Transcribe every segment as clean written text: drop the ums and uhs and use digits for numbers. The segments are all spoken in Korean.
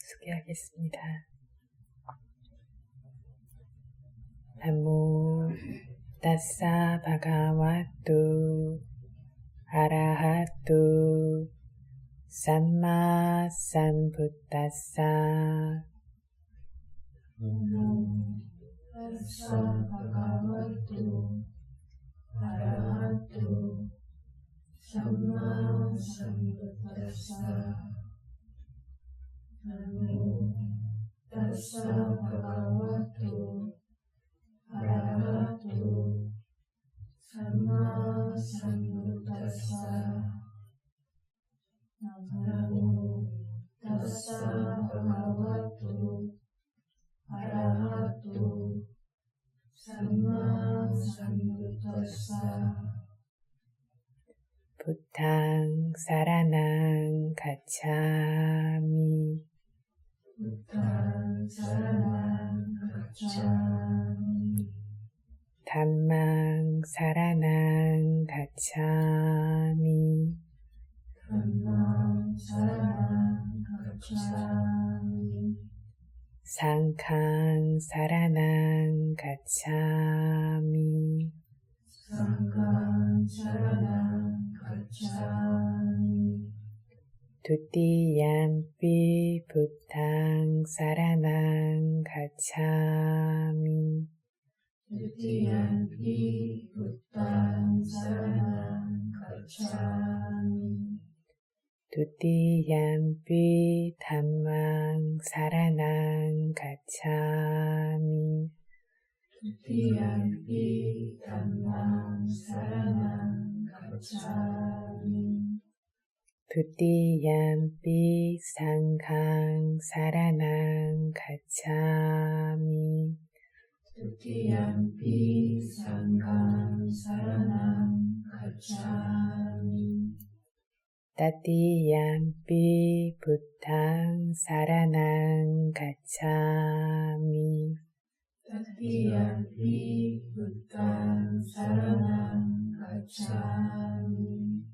소개하겠습니다. 나모 따사 바가와또 아라하또 삼마 삼부따사 나모 따사 바가와또 아라하또 삼마 삼부따사 나모 따사 바가와또 아라하또 삼마 삼부따사 나모 따사 바가와또 아라하또 삼마 삼부따사 부탕 사라낭 가차미 부탕 사라낭 가차미 담망 사라낭 가차미 담망 사라낭 가차미 상캉 사라낭 가차미 상캉 사라낭 가차미 두띠얌피 부탕 사라낭 가차미 두띠얌피 부탕 사라낭 가차미 두띠얌피 담망 사라낭 가차미 두띠얌피 담망 사라낭 가차미 두띠얌피 상캉 사라낭 가차미 두띠얌피 상캉 사라낭 가차미 따띠얌피 부탕 사라낭 가차미 따띠얌피 부탕 사라낭 가차미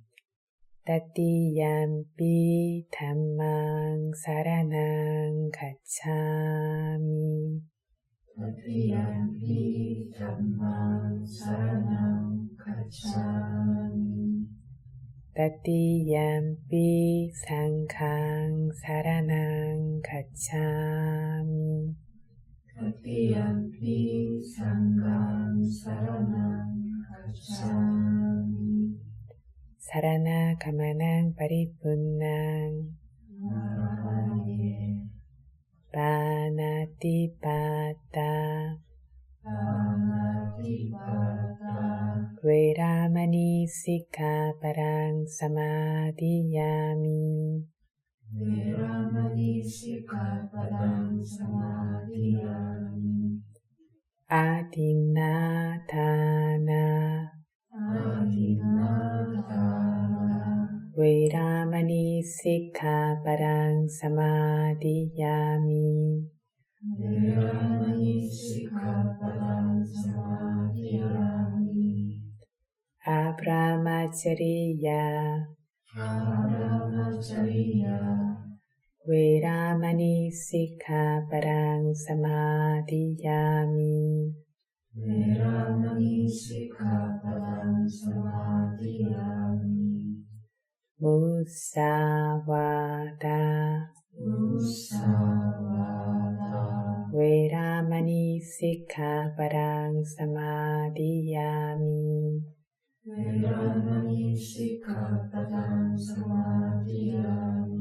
따띠얌피 담망 사라낭 가차미 따띠얌피 담망 사라낭 가차미 따띠얌피 상캉 사라낭 가차미 따띠얌피 상캉 사라낭 가차미 사라나 가마낭 파리분낭 나라하예 바나티파타 바나티파타 웨라마니 시카파랑 사마디야미 웨라마니 시카파랑 사마디야미 아디나타나 아디나타나 웨라마니 시카파랑 사마디야미 웨라마니 시카파랑 사마디야미 아브라마차리야 아브라마차리야 웨라마니 시카파랑 사마디야미 웨라마니 시카파랑 사마디야미 무사와다 무사와다 웨라마니 시카파랑 사마디야미 웨라마니 시카파랑 사마디야미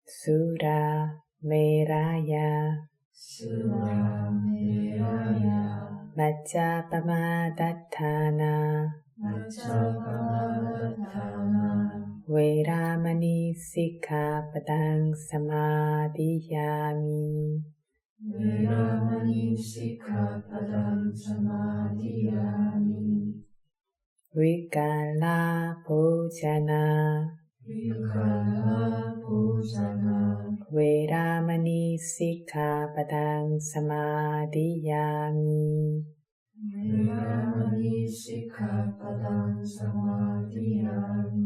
수라 메라야 수라메라야 마짜파마다타나 마차파마다타나 웨라마니 시카파랑 사마디야미 웨라마니 시카파랑 사마디야미 위갈라 보자나 위칼라 보자나 웨라마니 시카파랑 사마디야미 웨라마니 시카파랑 사마디야미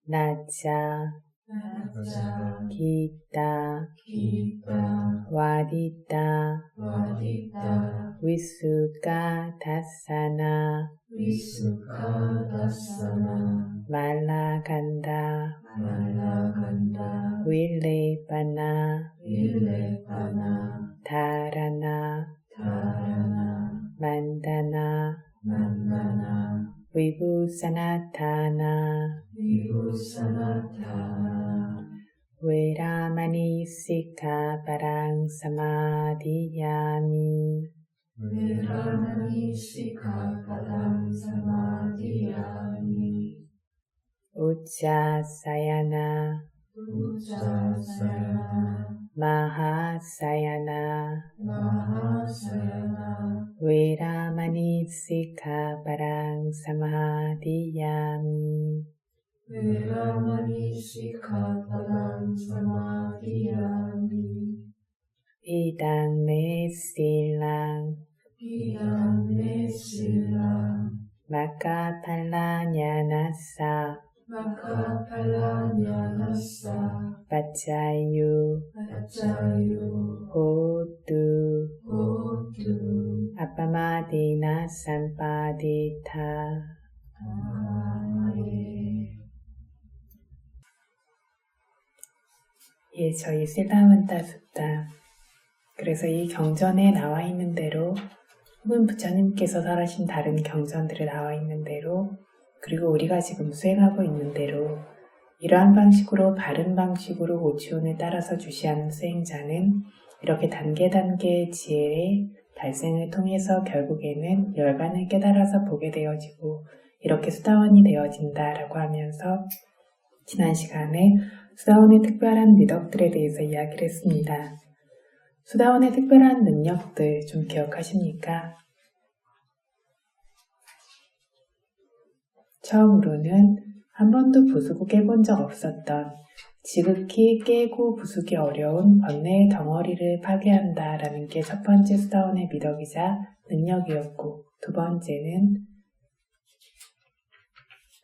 나짜 Acca, Gita, Gita, Vadita, Vadita, Visuka Dassana, Visuka Dassana, Malaganda, Malaganda, Vilepana, Vilepana, Dharana, Dharana, Mandana, Mandana, Vibhusanatthana, Vibhusanatthana, Veramani Sikkhapadang Samadhiyami. Veramani Sikkhapadang Samadhiyami, Ujjasayana, Ujjasayana, Mahasayana, Mahasayana, Veramani Sikkhapadang Samadhiyami. Veramani Sikkhapadang Samadhiyami, Idang me silang, Idang me silang, Makkaphalanyanassa, Makkaphalanyanassa, Paccayu, Paccayu, Hotu, Hotu, Appamadina Sampadita. 예, 저희 시다만다 숫다. 그래서 이 경전에 나와 있는 대로 혹은 부처님께서 설하신 다른 경전들에 나와 있는 대로 그리고 우리가 지금 수행하고 있는 대로 이러한 방식으로 바른 방식으로 오치훈을 따라서 주시하는 수행자는 이렇게 단계의 지혜의 발생을 통해서 결국에는 열반을 깨달아서 보게 되어지고 이렇게 수다원이 되어진다라고 하면서 지난 시간에 수다원의 특별한 미덕들에 대해서 이야기를 했습니다. 수다원의 특별한 능력들 좀 기억하십니까? 처음으로는 한 번도 부수고 깨본 적 없었던 지극히 깨고 부수기 어려운 번뇌의 덩어리를 파괴한다라는 게 첫 번째 수다원의 미덕이자 능력이었고 두 번째는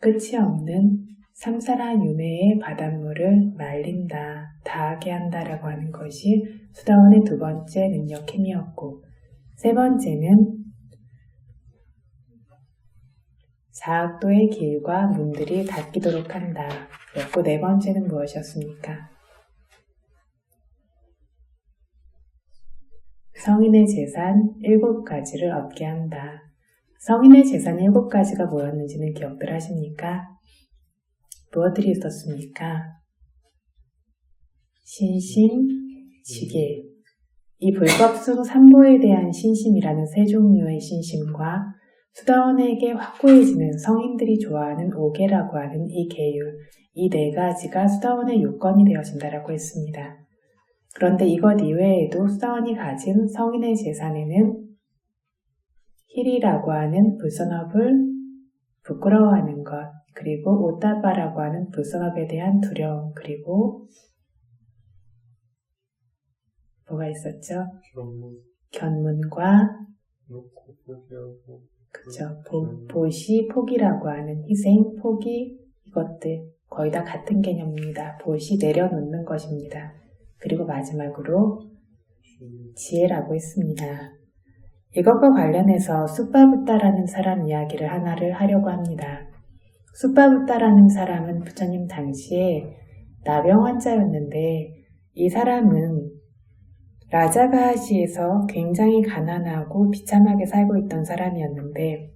끝이 없는 삼사라 윤회의 바닷물을 말린다, 다하게 한다라고 하는 것이 수다원의 두 번째 능력 힘이었고 세 번째는 사학도의 길과 문들이 닫히도록 한다. 였고 네 번째는 무엇이었습니까? 성인의 재산 7가지를 얻게 한다. 성인의 재산 7가지가 뭐였는지는 기억들 하십니까? 무엇들이 있었습니까? 신심, 지계. 이 불법승 3보에 대한 신심이라는 세 종류의 신심과 수다원에게 확고해지는 성인들이 좋아하는 오계라고 하는 이 계율, 이 4가지가 수다원의 요건이 되어진다라고 했습니다. 그런데 이것 이외에도 수다원이 가진 성인의 재산에는 힐이라고 하는 불선업을 부끄러워하는 것, 그리고 오따빠라고 하는 불선업에 대한 두려움, 그리고 뭐가 있었죠? 견문과 놓고 포기하고 그죠. 보시, 포기라고 하는 희생, 포기, 이것들 거의 다 같은 개념입니다. 보시, 내려놓는 것입니다. 그리고 마지막으로 지혜라고 했습니다. 이것과 관련해서 숫바붓다라는 사람 이야기를 하나를 하려고 합니다. 숫바붓다라는 사람은 부처님 당시에 나병 환자였는데 이 사람은 라자가하시에서 굉장히 가난하고 비참하게 살고 있던 사람이었는데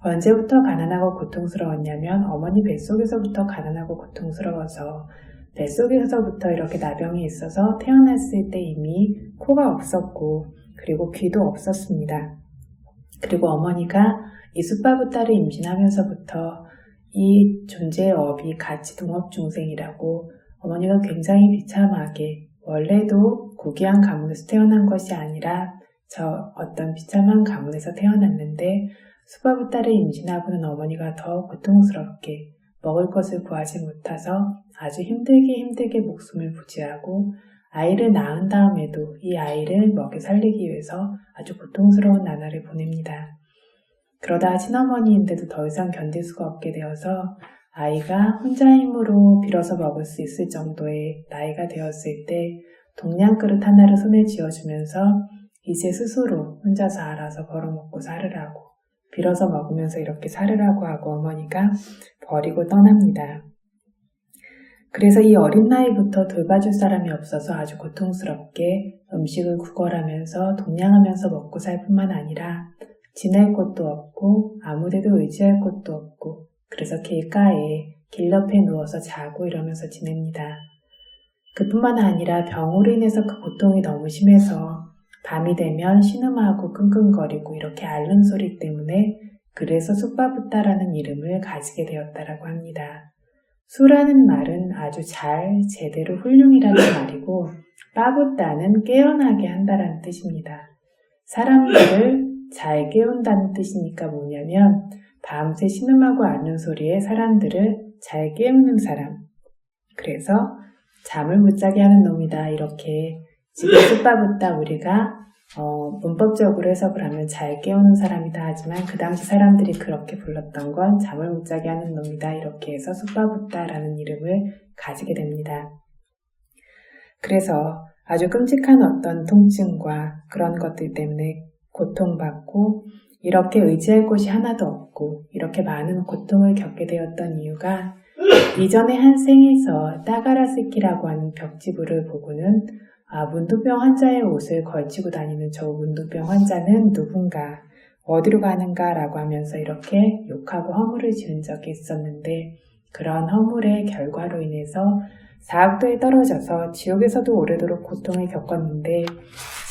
언제부터 가난하고 고통스러웠냐면 어머니 뱃속에서부터 가난하고 고통스러워서 뱃속에서부터 이렇게 나병이 있어서 태어났을 때 이미 코가 없었고 그리고 귀도 없었습니다. 그리고 어머니가 이 숫바붓다를 임신하면서부터 이 존재의 업이 같이 동업중생이라고 어머니가 굉장히 비참하게 원래도 고귀한 가문에서 태어난 것이 아니라 저 어떤 비참한 가문에서 태어났는데 숫바붓다를 임신하고는 어머니가 더 고통스럽게 먹을 것을 구하지 못해서 아주 힘들게 목숨을 부지하고 아이를 낳은 다음에도 이 아이를 먹여 살리기 위해서 아주 고통스러운 나날을 보냅니다. 그러다 친어머니인데도 더 이상 견딜 수가 없게 되어서 아이가 혼자 힘으로 빌어서 먹을 수 있을 정도의 나이가 되었을 때 동양 그릇 하나를 손에 쥐어주면서 이제 스스로 혼자서 알아서 벌어먹고 살으라고, 빌어서 먹으면서 이렇게 살으라고 하고 어머니가 버리고 떠납니다. 그래서 이 어린 나이부터 돌봐줄 사람이 없어서 아주 고통스럽게 음식을 구걸하면서 동냥하면서 먹고 살 뿐만 아니라 지낼 곳도 없고 아무데도 의지할 곳도 없고, 그래서 길가에 길 옆에 누워서 자고 이러면서 지냅니다. 그뿐만 아니라 병으로 인해서 그 고통이 너무 심해서 밤이 되면 신음하고 끙끙거리고 이렇게 앓는 소리 때문에 그래서 숫바붓다라는 이름을 가지게 되었다라고 합니다. 수라는 말은 아주 잘, 제대로 훌륭이라는 말이고, 빠붓다는 깨어나게 한다라는 뜻입니다. 사람들을 잘 깨운다는 뜻이니까 뭐냐면 밤새 신음하고 앓는 소리에 사람들을 잘 깨우는 사람, 그래서 잠을 못 자게 하는 놈이다, 이렇게 지금 숫바붓다 우리가 문법적으로 해석을 하면 잘 깨우는 사람이다 하지만 그 당시 사람들이 그렇게 불렀던 건 잠을 못 자게 하는 놈이다, 이렇게 해서 숫바붓다라는 이름을 가지게 됩니다. 그래서 아주 끔찍한 어떤 통증과 그런 것들 때문에 고통받고 이렇게 의지할 곳이 하나도 없고 이렇게 많은 고통을 겪게 되었던 이유가 이전에 한 생에서 따가라스키라고 하는 벽지부를 보고는 문두병 환자의 옷을 걸치고 다니는 저 문두병 환자는 누군가, 어디로 가는가 라고 하면서 이렇게 욕하고 허물을 지은 적이 있었는데, 그런 허물의 결과로 인해서 사학도에 떨어져서 지옥에서도 오래도록 고통을 겪었는데,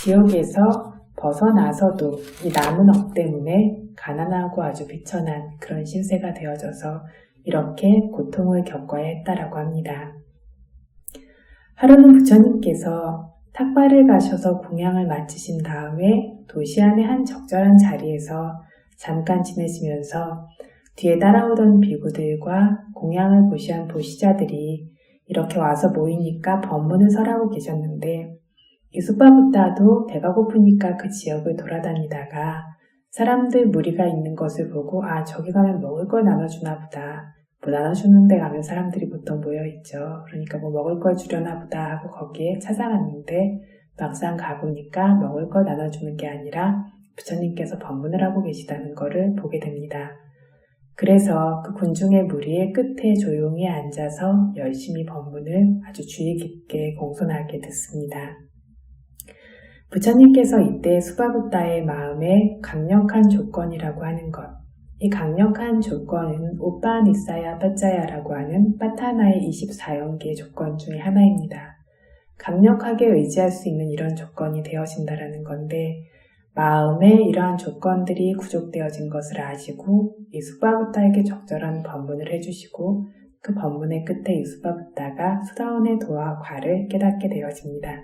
지옥에서 벗어나서도 이 남은 업 때문에 가난하고 아주 비천한 그런 신세가 되어져서 이렇게 고통을 겪어야 했다라고 합니다. 하루는 부처님께서 탁발을 가셔서 공양을 마치신 다음에 도시 안의 한 적절한 자리에서 잠깐 지내시면서 뒤에 따라오던 비구들과 공양을 보시한 보시자들이 이렇게 와서 모이니까 법문을 설하고 계셨는데, 이 숫바붓다도 배가 고프니까 그 지역을 돌아다니다가 사람들 무리가 있는 것을 보고 저기 가면 먹을 걸 나눠주나 보다, 뭐 나눠주는 데 가면 사람들이 보통 모여있죠. 그러니까 뭐 먹을 걸 주려나 보다 하고 거기에 찾아갔는데 막상 가보니까 먹을 걸 나눠주는 게 아니라 부처님께서 법문을 하고 계시다는 것을 보게 됩니다. 그래서 그 군중의 무리의 끝에 조용히 앉아서 열심히 법문을 아주 주의 깊게 공손하게 듣습니다. 부처님께서 이때 숫바붓다의 마음에 강력한 조건이라고 하는 것, 이 강력한 조건은 오빠니사야 빠짜야라고 하는 빠타나의 24연계의 조건 중에 하나입니다. 강력하게 의지할 수 있는 이런 조건이 되어진다라는 건데, 마음에 이러한 조건들이 구족되어진 것을 아시고 이 숫바붓다에게 적절한 법문을 해주시고 그 법문의 끝에 이 숫바붓다가 수다원의 도와 과를 깨닫게 되어집니다.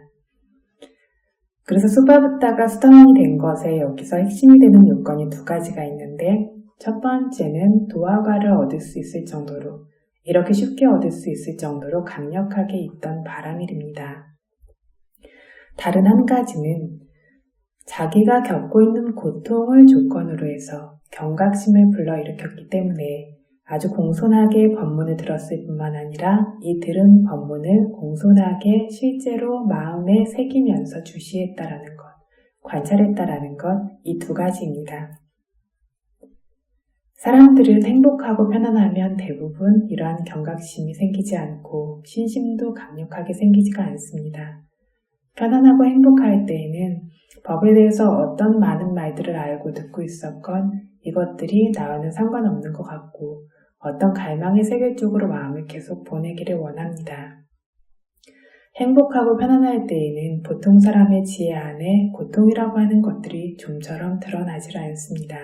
그래서 숫바붓다가 수다원이 된 것에 여기서 핵심이 되는 요건이 두 가지가 있는데, 첫 번째는 도화과를 얻을 수 있을 정도로, 이렇게 쉽게 얻을 수 있을 정도로 강력하게 있던 바람일입니다. 다른 한 가지는 자기가 겪고 있는 고통을 조건으로 해서 경각심을 불러일으켰기 때문에 아주 공손하게 법문을 들었을 뿐만 아니라 이 들은 법문을 공손하게 실제로 마음에 새기면서 주시했다라는 것, 관찰했다라는 것, 이 두 가지입니다. 사람들은 행복하고 편안하면 대부분 이러한 경각심이 생기지 않고 신심도 강력하게 생기지가 않습니다. 편안하고 행복할 때에는 법에 대해서 어떤 많은 말들을 알고 듣고 있었건 이것들이 나와는 상관없는 것 같고 어떤 갈망의 세계 쪽으로 마음을 계속 보내기를 원합니다. 행복하고 편안할 때에는 보통 사람의 지혜 안에 고통이라고 하는 것들이 좀처럼 드러나질 않습니다.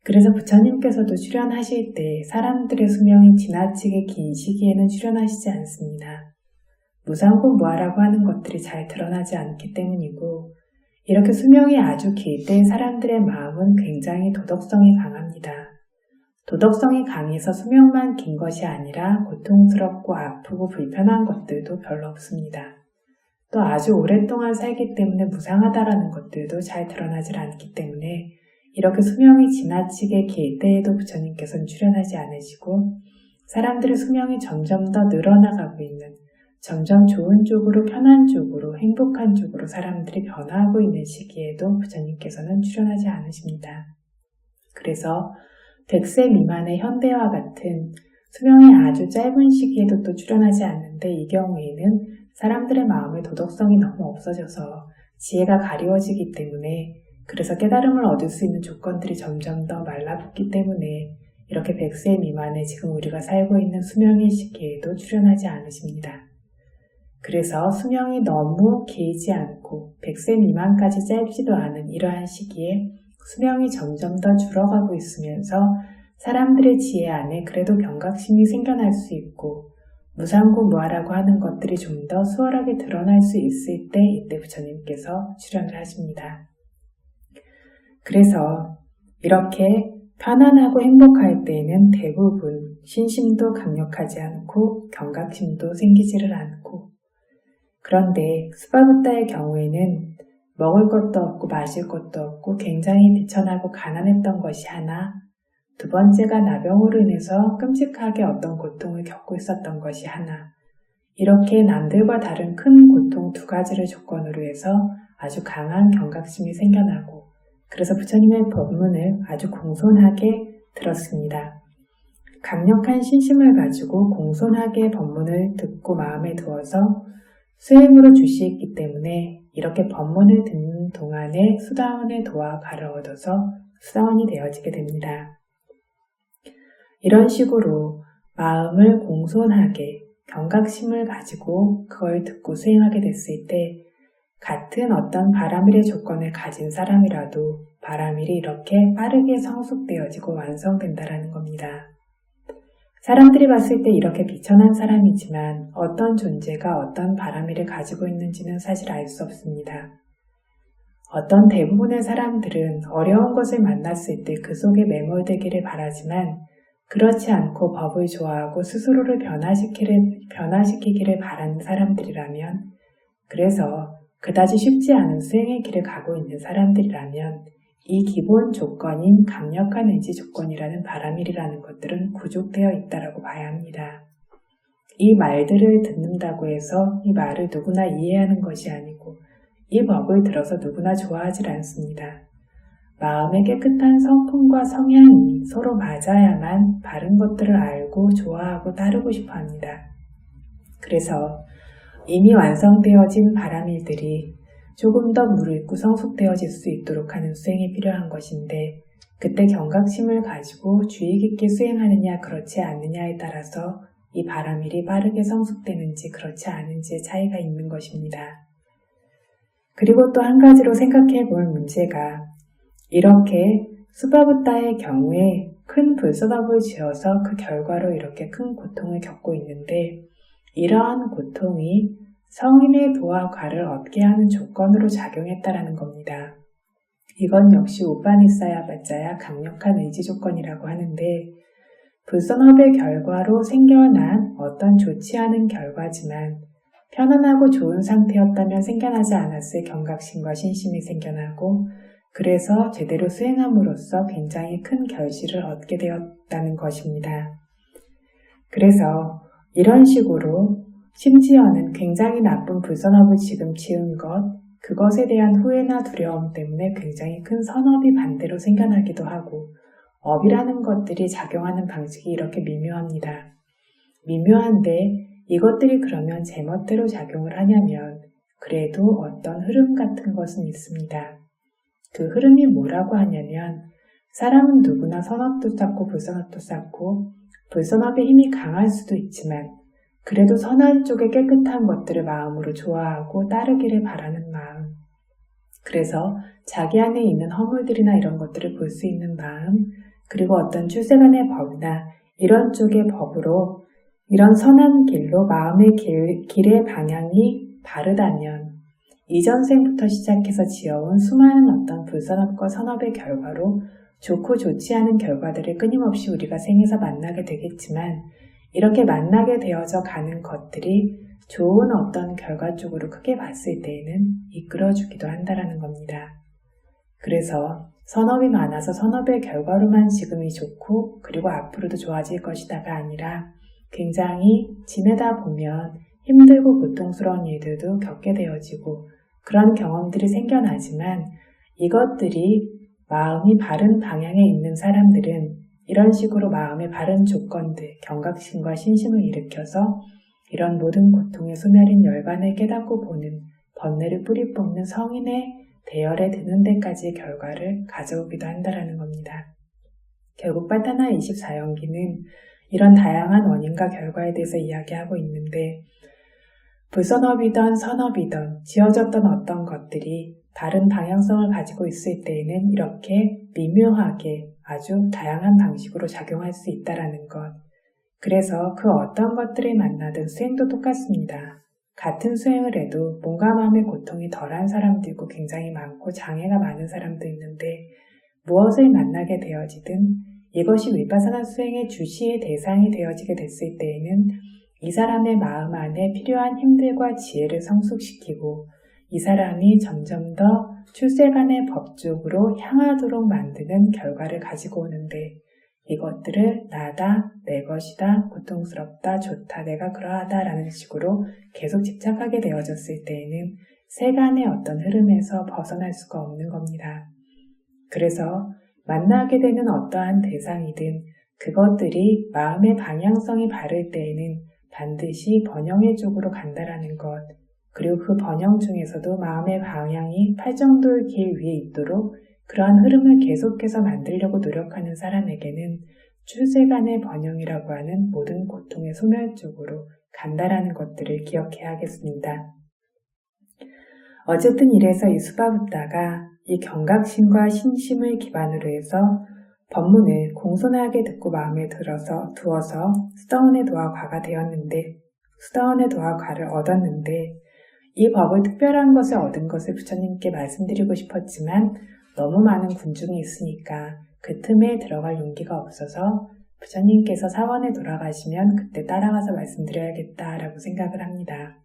그래서 부처님께서도 출연하실 때 사람들의 수명이 지나치게 긴 시기에는 출연하시지 않습니다. 무상고 무아라고 하는 것들이 잘 드러나지 않기 때문이고, 이렇게 수명이 아주 길 때 사람들의 마음은 굉장히 도덕성이 강합니다. 도덕성이 강해서 수명만 긴 것이 아니라 고통스럽고 아프고 불편한 것들도 별로 없습니다. 또 아주 오랫동안 살기 때문에 무상하다라는 것들도 잘 드러나질 않기 때문에 이렇게 수명이 지나치게 길 때에도 부처님께서는 출연하지 않으시고 사람들의 수명이 점점 더 늘어나가고 있는, 점점 좋은 쪽으로, 편한 쪽으로, 행복한 쪽으로 사람들이 변화하고 있는 시기에도 부처님께서는 출연하지 않으십니다. 그래서 100세 미만의 현대와 같은 수명이 아주 짧은 시기에도 또 출연하지 않는데, 이 경우에는 사람들의 마음의 도덕성이 너무 없어져서 지혜가 가리워지기 때문에, 그래서 깨달음을 얻을 수 있는 조건들이 점점 더 말라붙기 때문에 이렇게 100세 미만의 지금 우리가 살고 있는 수명의 시기에도 출연하지 않으십니다. 그래서 수명이 너무 길지 않고 100세 미만까지 짧지도 않은 이러한 시기에 수명이 점점 더 줄어가고 있으면서 사람들의 지혜 안에 그래도 경각심이 생겨날 수 있고 무상고무아라고 하는 것들이 좀 더 수월하게 드러날 수 있을 때, 이때 부처님께서 출연을 하십니다. 그래서 이렇게 편안하고 행복할 때에는 대부분 신심도 강력하지 않고 경각심도 생기지를 않고, 그런데 수바부타의 경우에는 먹을 것도 없고 마실 것도 없고 굉장히 비천하고 가난했던 것이 하나, 두 번째가 나병으로 인해서 끔찍하게 어떤 고통을 겪고 있었던 것이 하나, 이렇게 남들과 다른 큰 고통 두 가지를 조건으로 해서 아주 강한 경각심이 생겨나고, 그래서 부처님의 법문을 아주 공손하게 들었습니다. 강력한 신심을 가지고 공손하게 법문을 듣고 마음에 두어서 수행으로 주시했기 때문에 이렇게 법문을 듣는 동안에 수다원의 도와 가를 얻어서 수다원이 되어지게 됩니다. 이런 식으로 마음을 공손하게 경각심을 가지고 그걸 듣고 수행하게 됐을 때, 같은 어떤 바라밀의 조건을 가진 사람이라도 바라밀이 이렇게 빠르게 성숙되어지고 완성된다라는 겁니다. 사람들이 봤을 때 이렇게 비천한 사람이지만 어떤 존재가 어떤 바라밀을 가지고 있는지는 사실 알 수 없습니다. 어떤 대부분의 사람들은 어려운 것을 만났을 때 그 속에 매몰되기를 바라지만, 그렇지 않고 법을 좋아하고 스스로를 변화시키기를 바라는 사람들이라면, 그래서 그다지 쉽지 않은 수행의 길을 가고 있는 사람들이라면 이 기본 조건인 강력한 의지 조건이라는 바라밀이라는 것들은 구족되어 있다라고 봐야 합니다. 이 말들을 듣는다고 해서 이 말을 누구나 이해하는 것이 아니고 이 법을 들어서 누구나 좋아하지 않습니다. 마음의 깨끗한 성품과 성향이 서로 맞아야만 바른 것들을 알고 좋아하고 따르고 싶어 합니다. 그래서 이미 완성되어진 바라밀들이 조금 더 무르익고 성숙되어질 수 있도록 하는 수행이 필요한 것인데, 그때 경각심을 가지고 주의 깊게 수행하느냐 그렇지 않느냐에 따라서 이 바라밀이 빠르게 성숙되는지 그렇지 않은지의 차이가 있는 것입니다. 그리고 또 한 가지로 생각해 볼 문제가, 이렇게 수바부타의 경우에 큰 불선업을 지어서 그 결과로 이렇게 큰 고통을 겪고 있는데, 이러한 고통이 성인의 도와 과를 얻게 하는 조건으로 작용했다라는 겁니다. 이건 역시 우파니사야 바짜야 강력한 의지 조건이라고 하는데, 불선업의 결과로 생겨난 어떤 좋지 않은 결과지만 편안하고 좋은 상태였다면 생겨나지 않았을 경각심과 신심이 생겨나고, 그래서 제대로 수행함으로써 굉장히 큰 결실을 얻게 되었다는 것입니다. 그래서 이런 식으로 심지어는 굉장히 나쁜 불선업을 지금 지은 것, 그것에 대한 후회나 두려움 때문에 굉장히 큰 선업이 반대로 생겨나기도 하고, 업이라는 것들이 작용하는 방식이 이렇게 미묘합니다. 미묘한데 이것들이 그러면 제멋대로 작용을 하냐면 그래도 어떤 흐름 같은 것은 있습니다. 그 흐름이 뭐라고 하냐면, 사람은 누구나 선업도 쌓고 불선업도 쌓고 불선업의 힘이 강할 수도 있지만 그래도 선한 쪽의 깨끗한 것들을 마음으로 좋아하고 따르기를 바라는 마음, 그래서 자기 안에 있는 허물들이나 이런 것들을 볼 수 있는 마음, 그리고 어떤 출세간의 법이나 이런 쪽의 법으로 이런 선한 길로 마음의 길의 방향이 바르다면 이전 생부터 시작해서 지어온 수많은 어떤 불선업과 선업의 결과로 좋고 좋지 않은 결과들을 끊임없이 우리가 생에서 만나게 되겠지만, 이렇게 만나게 되어져 가는 것들이 좋은 어떤 결과 쪽으로 크게 봤을 때에는 이끌어주기도 한다라는 겁니다. 그래서 선업이 많아서 선업의 결과로만 지금이 좋고 그리고 앞으로도 좋아질 것이다가 아니라, 굉장히 지내다 보면 힘들고 고통스러운 일들도 겪게 되어지고 그런 경험들이 생겨나지만 이것들이 마음이 바른 방향에 있는 사람들은 이런 식으로 마음의 바른 조건들, 경각심과 신심을 일으켜서 이런 모든 고통의 소멸인 열반을 깨닫고 보는 번뇌를 뿌리 뽑는 성인의 대열에 드는 데까지의 결과를 가져오기도 한다라는 겁니다. 결국 파타나 24연기는 이런 다양한 원인과 결과에 대해서 이야기하고 있는데 불선업이던 선업이던 지어졌던 어떤 것들이 다른 방향성을 가지고 있을 때에는 이렇게 미묘하게 아주 다양한 방식으로 작용할 수 있다는 것. 그래서 그 어떤 것들을 만나든 수행도 똑같습니다. 같은 수행을 해도 몸과 마음의 고통이 덜한 사람들도 굉장히 많고 장애가 많은 사람도 있는데 무엇을 만나게 되어지든 이것이 위파사나 수행의 주시의 대상이 되어지게 됐을 때에는 이 사람의 마음 안에 필요한 힘들과 지혜를 성숙시키고 이 사람이 점점 더 출세간의 법쪽으로 향하도록 만드는 결과를 가지고 오는데 이것들을 나다, 내 것이다, 고통스럽다, 좋다, 내가 그러하다 라는 식으로 계속 집착하게 되어졌을 때에는 세간의 어떤 흐름에서 벗어날 수가 없는 겁니다. 그래서 만나게 되는 어떠한 대상이든 그것들이 마음의 방향성이 바를 때에는 반드시 번영의 쪽으로 간다라는 것, 그리고 그 번영 중에서도 마음의 방향이 팔정도의 길 위에 있도록 그러한 흐름을 계속해서 만들려고 노력하는 사람에게는 출세간의 번영이라고 하는 모든 고통의 소멸 쪽으로 간다라는 것들을 기억해야겠습니다. 어쨌든 이래서 이 수바붓다가 이 경각심과 신심을 기반으로 해서 법문을 공손하게 듣고 마음에 두어서 수다원의 도화과가 되었는데 수다원의 도화과를 얻었는데 이 법을 특별한 것을 얻은 것을 부처님께 말씀드리고 싶었지만 너무 많은 군중이 있으니까 그 틈에 들어갈 용기가 없어서 부처님께서 사원에 돌아가시면 그때 따라가서 말씀드려야겠다라고 생각을 합니다.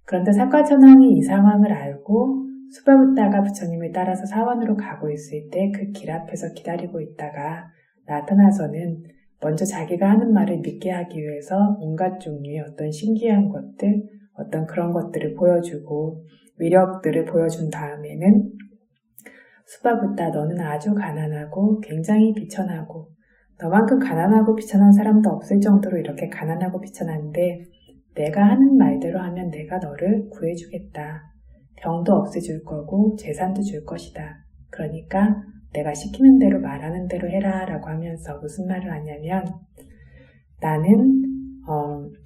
그런데 사과천왕이 이 상황을 알고 수바붓다가 부처님을 따라서 사원으로 가고 있을 때 그 길 앞에서 기다리고 있다가 나타나서는 먼저 자기가 하는 말을 믿게 하기 위해서 온갖 종류의 어떤 신기한 것들, 어떤 그런 것들을 보여주고 위력들을 보여준 다음에는 수바붓다 너는 아주 가난하고 굉장히 비천하고 너만큼 가난하고 비천한 사람도 없을 정도로 이렇게 가난하고 비천한데 내가 하는 말대로 하면 내가 너를 구해주겠다. 병도 없애줄 거고 재산도 줄 것이다. 그러니까 내가 시키는 대로 말하는 대로 해라 라고 하면서 무슨 말을 하냐면 나는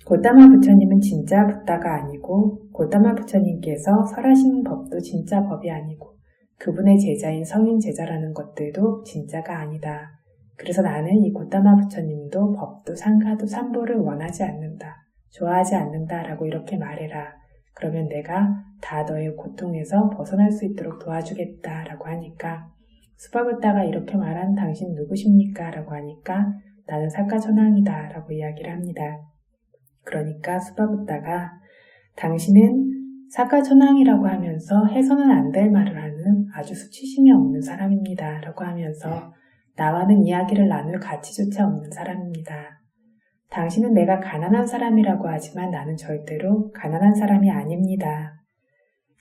고타마 부처님은 진짜 붓다가 아니고 고타마 부처님께서 설하신 법도 진짜 법이 아니고 그분의 제자인 성인 제자라는 것들도 진짜가 아니다. 그래서 나는 이 고타마 부처님도 법도 상가도 삼보를 원하지 않는다. 좋아하지 않는다 라고 이렇게 말해라. 그러면 내가 다 너의 고통에서 벗어날 수 있도록 도와주겠다 라고 하니까 수바붓다가 이렇게 말한 당신 누구십니까? 라고 하니까 나는 사카천왕이다 라고 이야기를 합니다. 그러니까 수바붓다가 당신은 사카천왕이라고 하면서 해서는 안 될 말을 하는 아주 수치심이 없는 사람입니다 라고 하면서 나와는 이야기를 나눌 가치조차 없는 사람입니다. 당신은 내가 가난한 사람이라고 하지만 나는 절대로 가난한 사람이 아닙니다.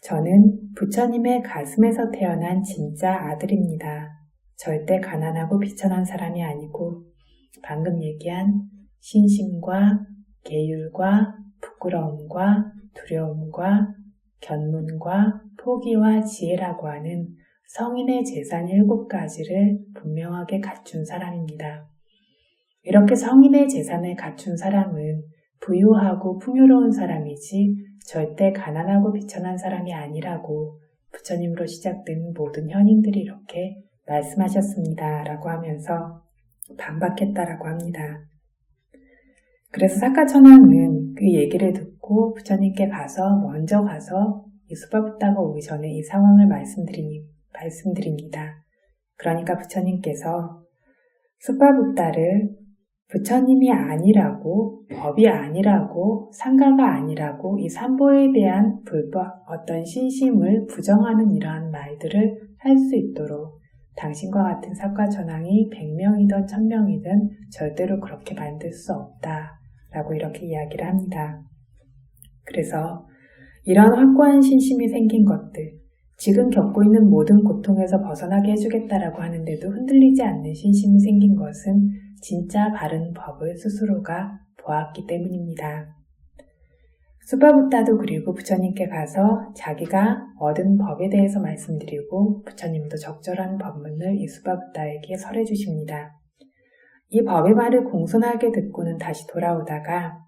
저는 부처님의 가슴에서 태어난 진짜 아들입니다. 절대 가난하고 비천한 사람이 아니고 방금 얘기한 신심과 계율과 부끄러움과 두려움과 견문과 포기와 지혜라고 하는 성인의 재산 7가지를 분명하게 갖춘 사람입니다. 이렇게 성인의 재산을 갖춘 사람은 부유하고 풍요로운 사람이지 절대 가난하고 비천한 사람이 아니라고 부처님으로 시작된 모든 현인들이 이렇게 말씀하셨습니다. 라고 하면서 반박했다라고 합니다. 그래서 사카천왕은 그 얘기를 듣고 부처님께 먼저 가서 이 수바붓다가 오기 전에 이 상황을 말씀드립니다. 그러니까 부처님께서 수바붓다를 부처님이 아니라고, 법이 아니라고, 상가가 아니라고 이 삼보에 대한 어떤 신심을 부정하는 이러한 말들을 할 수 있도록 당신과 같은 사과천왕이 100명이든 1000명이든 절대로 그렇게 만들 수 없다. 라고 이렇게 이야기를 합니다. 그래서 이런 확고한 신심이 생긴 것들, 지금 겪고 있는 모든 고통에서 벗어나게 해주겠다라고 하는데도 흔들리지 않는 신심이 생긴 것은 진짜 바른 법을 스스로가 보았기 때문입니다. 수바부타도 그리고 부처님께 가서 자기가 얻은 법에 대해서 말씀드리고 부처님도 적절한 법문을 이 수바부타에게 설해 주십니다. 이 법의 말을 공손하게 듣고는 다시 돌아오다가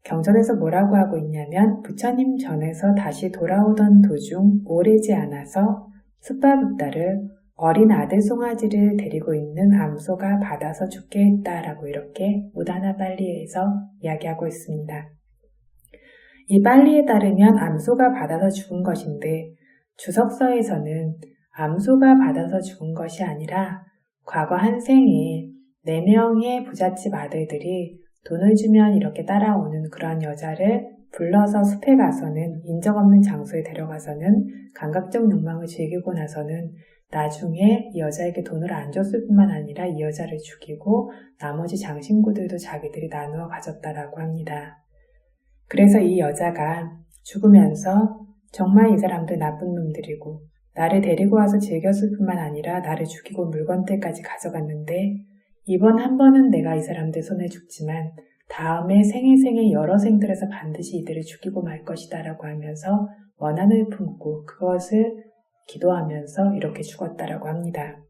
경전에서 뭐라고 하고 있냐면 부처님 전에서 다시 돌아오던 도중 오래지 않아서 수바부타를 어린 아들 송아지를 데리고 있는 암소가 받아서 죽게 했다라고 이렇게 우다나 빨리에서 이야기하고 있습니다. 이 빨리에 따르면 암소가 받아서 죽은 것인데 주석서에서는 암소가 받아서 죽은 것이 아니라 과거 한 생에 4명의 부잣집 아들들이 돈을 주면 이렇게 따라오는 그런 여자를 불러서 숲에 가서는 인적 없는 장소에 데려가서는 감각적 욕망을 즐기고 나서는 나중에 이 여자에게 돈을 안 줬을 뿐만 아니라 이 여자를 죽이고 나머지 장신구들도 자기들이 나누어 가졌다라고 합니다. 그래서 이 여자가 죽으면서 정말 이 사람들 나쁜 놈들이고 나를 데리고 와서 즐겼을 뿐만 아니라 나를 죽이고 물건들까지 가져갔는데 이번 한 번은 내가 이 사람들 손에 죽지만 다음에 생에 여러 생들에서 반드시 이들을 죽이고 말 것이다 라고 하면서 원한을 품고 그것을 기도하면서 이렇게 죽었다라고 합니다.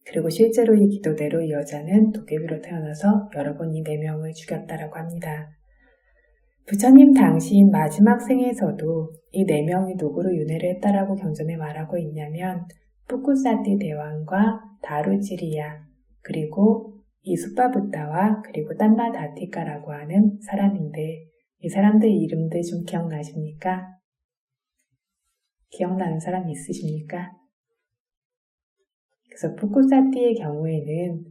그리고 실제로 이 기도대로 이 여자는 도깨비로 태어나서 여러 번 이 4명을 죽였다라고 합니다. 부처님 당시인 마지막 생에서도 이 4명이 누구로 윤회를 했다라고 경전에 말하고 있냐면 뿌꾸사티 대왕과 다루지리야 그리고 이 수바부타와 그리고 딴마다티카라고 하는 사람인데 이 사람들 이름들 좀 기억나십니까? 기억나는 사람 있으십니까? 그래서 뿌꾸사티의 경우에는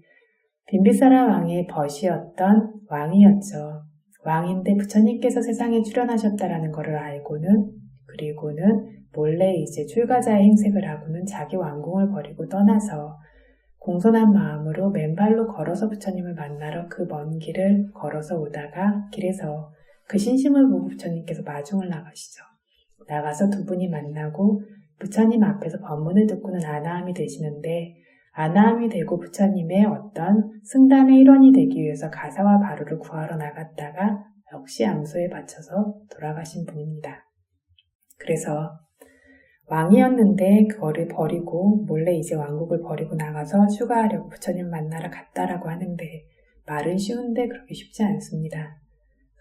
빈비사라 왕의 벗이었던 왕이었죠. 왕인데 부처님께서 세상에 출현하셨다라는 것을 알고는 그리고는 몰래 이제 출가자의 행색을 하고는 자기 왕궁을 버리고 떠나서 공손한 마음으로 맨발로 걸어서 부처님을 만나러 그 먼 길을 걸어서 오다가 길에서 그 신심을 보고 부처님께서 마중을 나가시죠. 나가서 두 분이 만나고 부처님 앞에서 법문을 듣고는 아나함이 되시는데 아나함이 되고 부처님의 어떤 승담의 일원이 되기 위해서 가사와 바루를 구하러 나갔다가 역시 암소에 바쳐서 돌아가신 분입니다. 그래서 왕이었는데 그거를 버리고 몰래 이제 왕국을 버리고 나가서 출가하려고 부처님 만나러 갔다라고 하는데 말은 쉬운데 그렇게 쉽지 않습니다.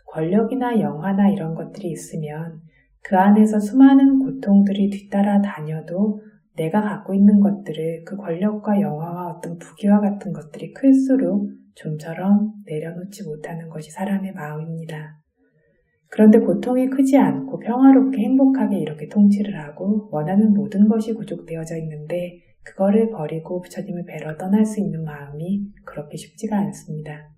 권력이나 영화나 이런 것들이 있으면 그 안에서 수많은 고통들이 뒤따라 다녀도 내가 갖고 있는 것들을 그 권력과 영화와 어떤 부귀와 같은 것들이 클수록 좀처럼 내려놓지 못하는 것이 사람의 마음입니다. 그런데 고통이 크지 않고 평화롭게 행복하게 이렇게 통치를 하고 원하는 모든 것이 구족되어져 있는데 그거를 버리고 부처님을 뵈러 떠날 수 있는 마음이 그렇게 쉽지가 않습니다.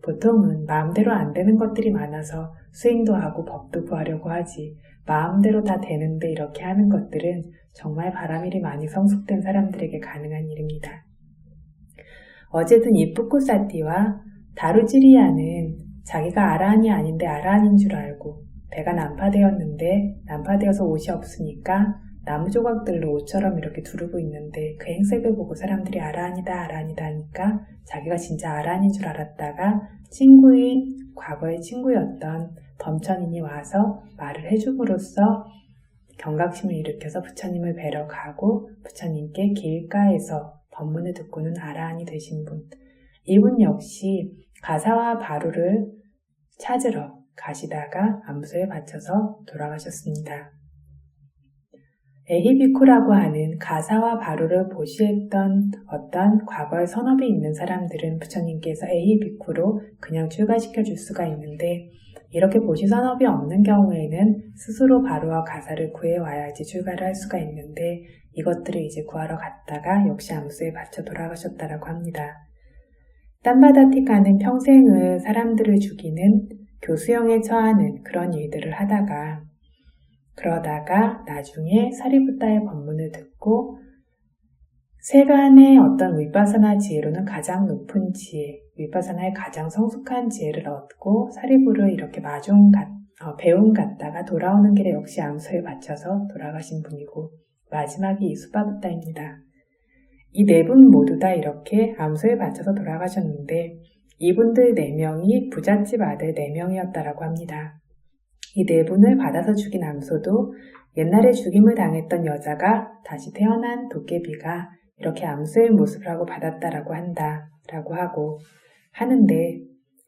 보통은 마음대로 안 되는 것들이 많아서 수행도 하고 법도 구하려고 하지 마음대로 다 되는데 이렇게 하는 것들은 정말 바람일이 많이 성숙된 사람들에게 가능한 일입니다. 어쨌든 이 뿌꾸사티와 다루지리아는 자기가 아라한이 아닌데 아라한인 줄 알고 배가 난파되었는데 난파되어서 옷이 없으니까 나무 조각들로 옷처럼 이렇게 두르고 있는데 그 행색을 보고 사람들이 아라한이다 아라한이다 하니까 자기가 진짜 아라한인 줄 알았다가 친구인 과거의 친구였던 덤천인이 와서 말을 해줌으로써 경각심을 일으켜서 부처님을 뵈러 가고 부처님께 길가에서 법문을 듣고는 아라한이 되신 분. 이분 역시 가사와 바루를 찾으러 가시다가 암소에 바쳐서 돌아가셨습니다. 에히비쿠라고 하는 가사와 바루를 보시했던 어떤 과거의 선업이 있는 사람들은 부처님께서 에히비쿠로 그냥 출가시켜 줄 수가 있는데 이렇게 보시 선업이 없는 경우에는 스스로 바루와 가사를 구해와야지 출가를 할 수가 있는데 이것들을 이제 구하러 갔다가 역시 암소에 바쳐 돌아가셨다라고 합니다. 딴바다티카는 평생을 사람들을 죽이는 교수형에 처하는 그런 일들을 하다가 그러다가 나중에 사리부타의 법문을 듣고 세간의 어떤 위파사나 지혜로는 가장 높은 지혜, 위파사나의 가장 성숙한 지혜를 얻고 사리부를 이렇게 배움 갔다가 돌아오는 길에 역시 암소에 바쳐서 돌아가신 분이고, 마지막이 이 수바부타입니다. 이 네 분 모두 다 이렇게 암소에 바쳐서 돌아가셨는데 이분들 4명이 부잣집 아들 4명이었다라고 합니다. 이 4분을 받아서 죽인 암소도 옛날에 죽임을 당했던 여자가 다시 태어난 도깨비가 이렇게 암소의 모습을 하고 받았다라고 한다라고 하는데,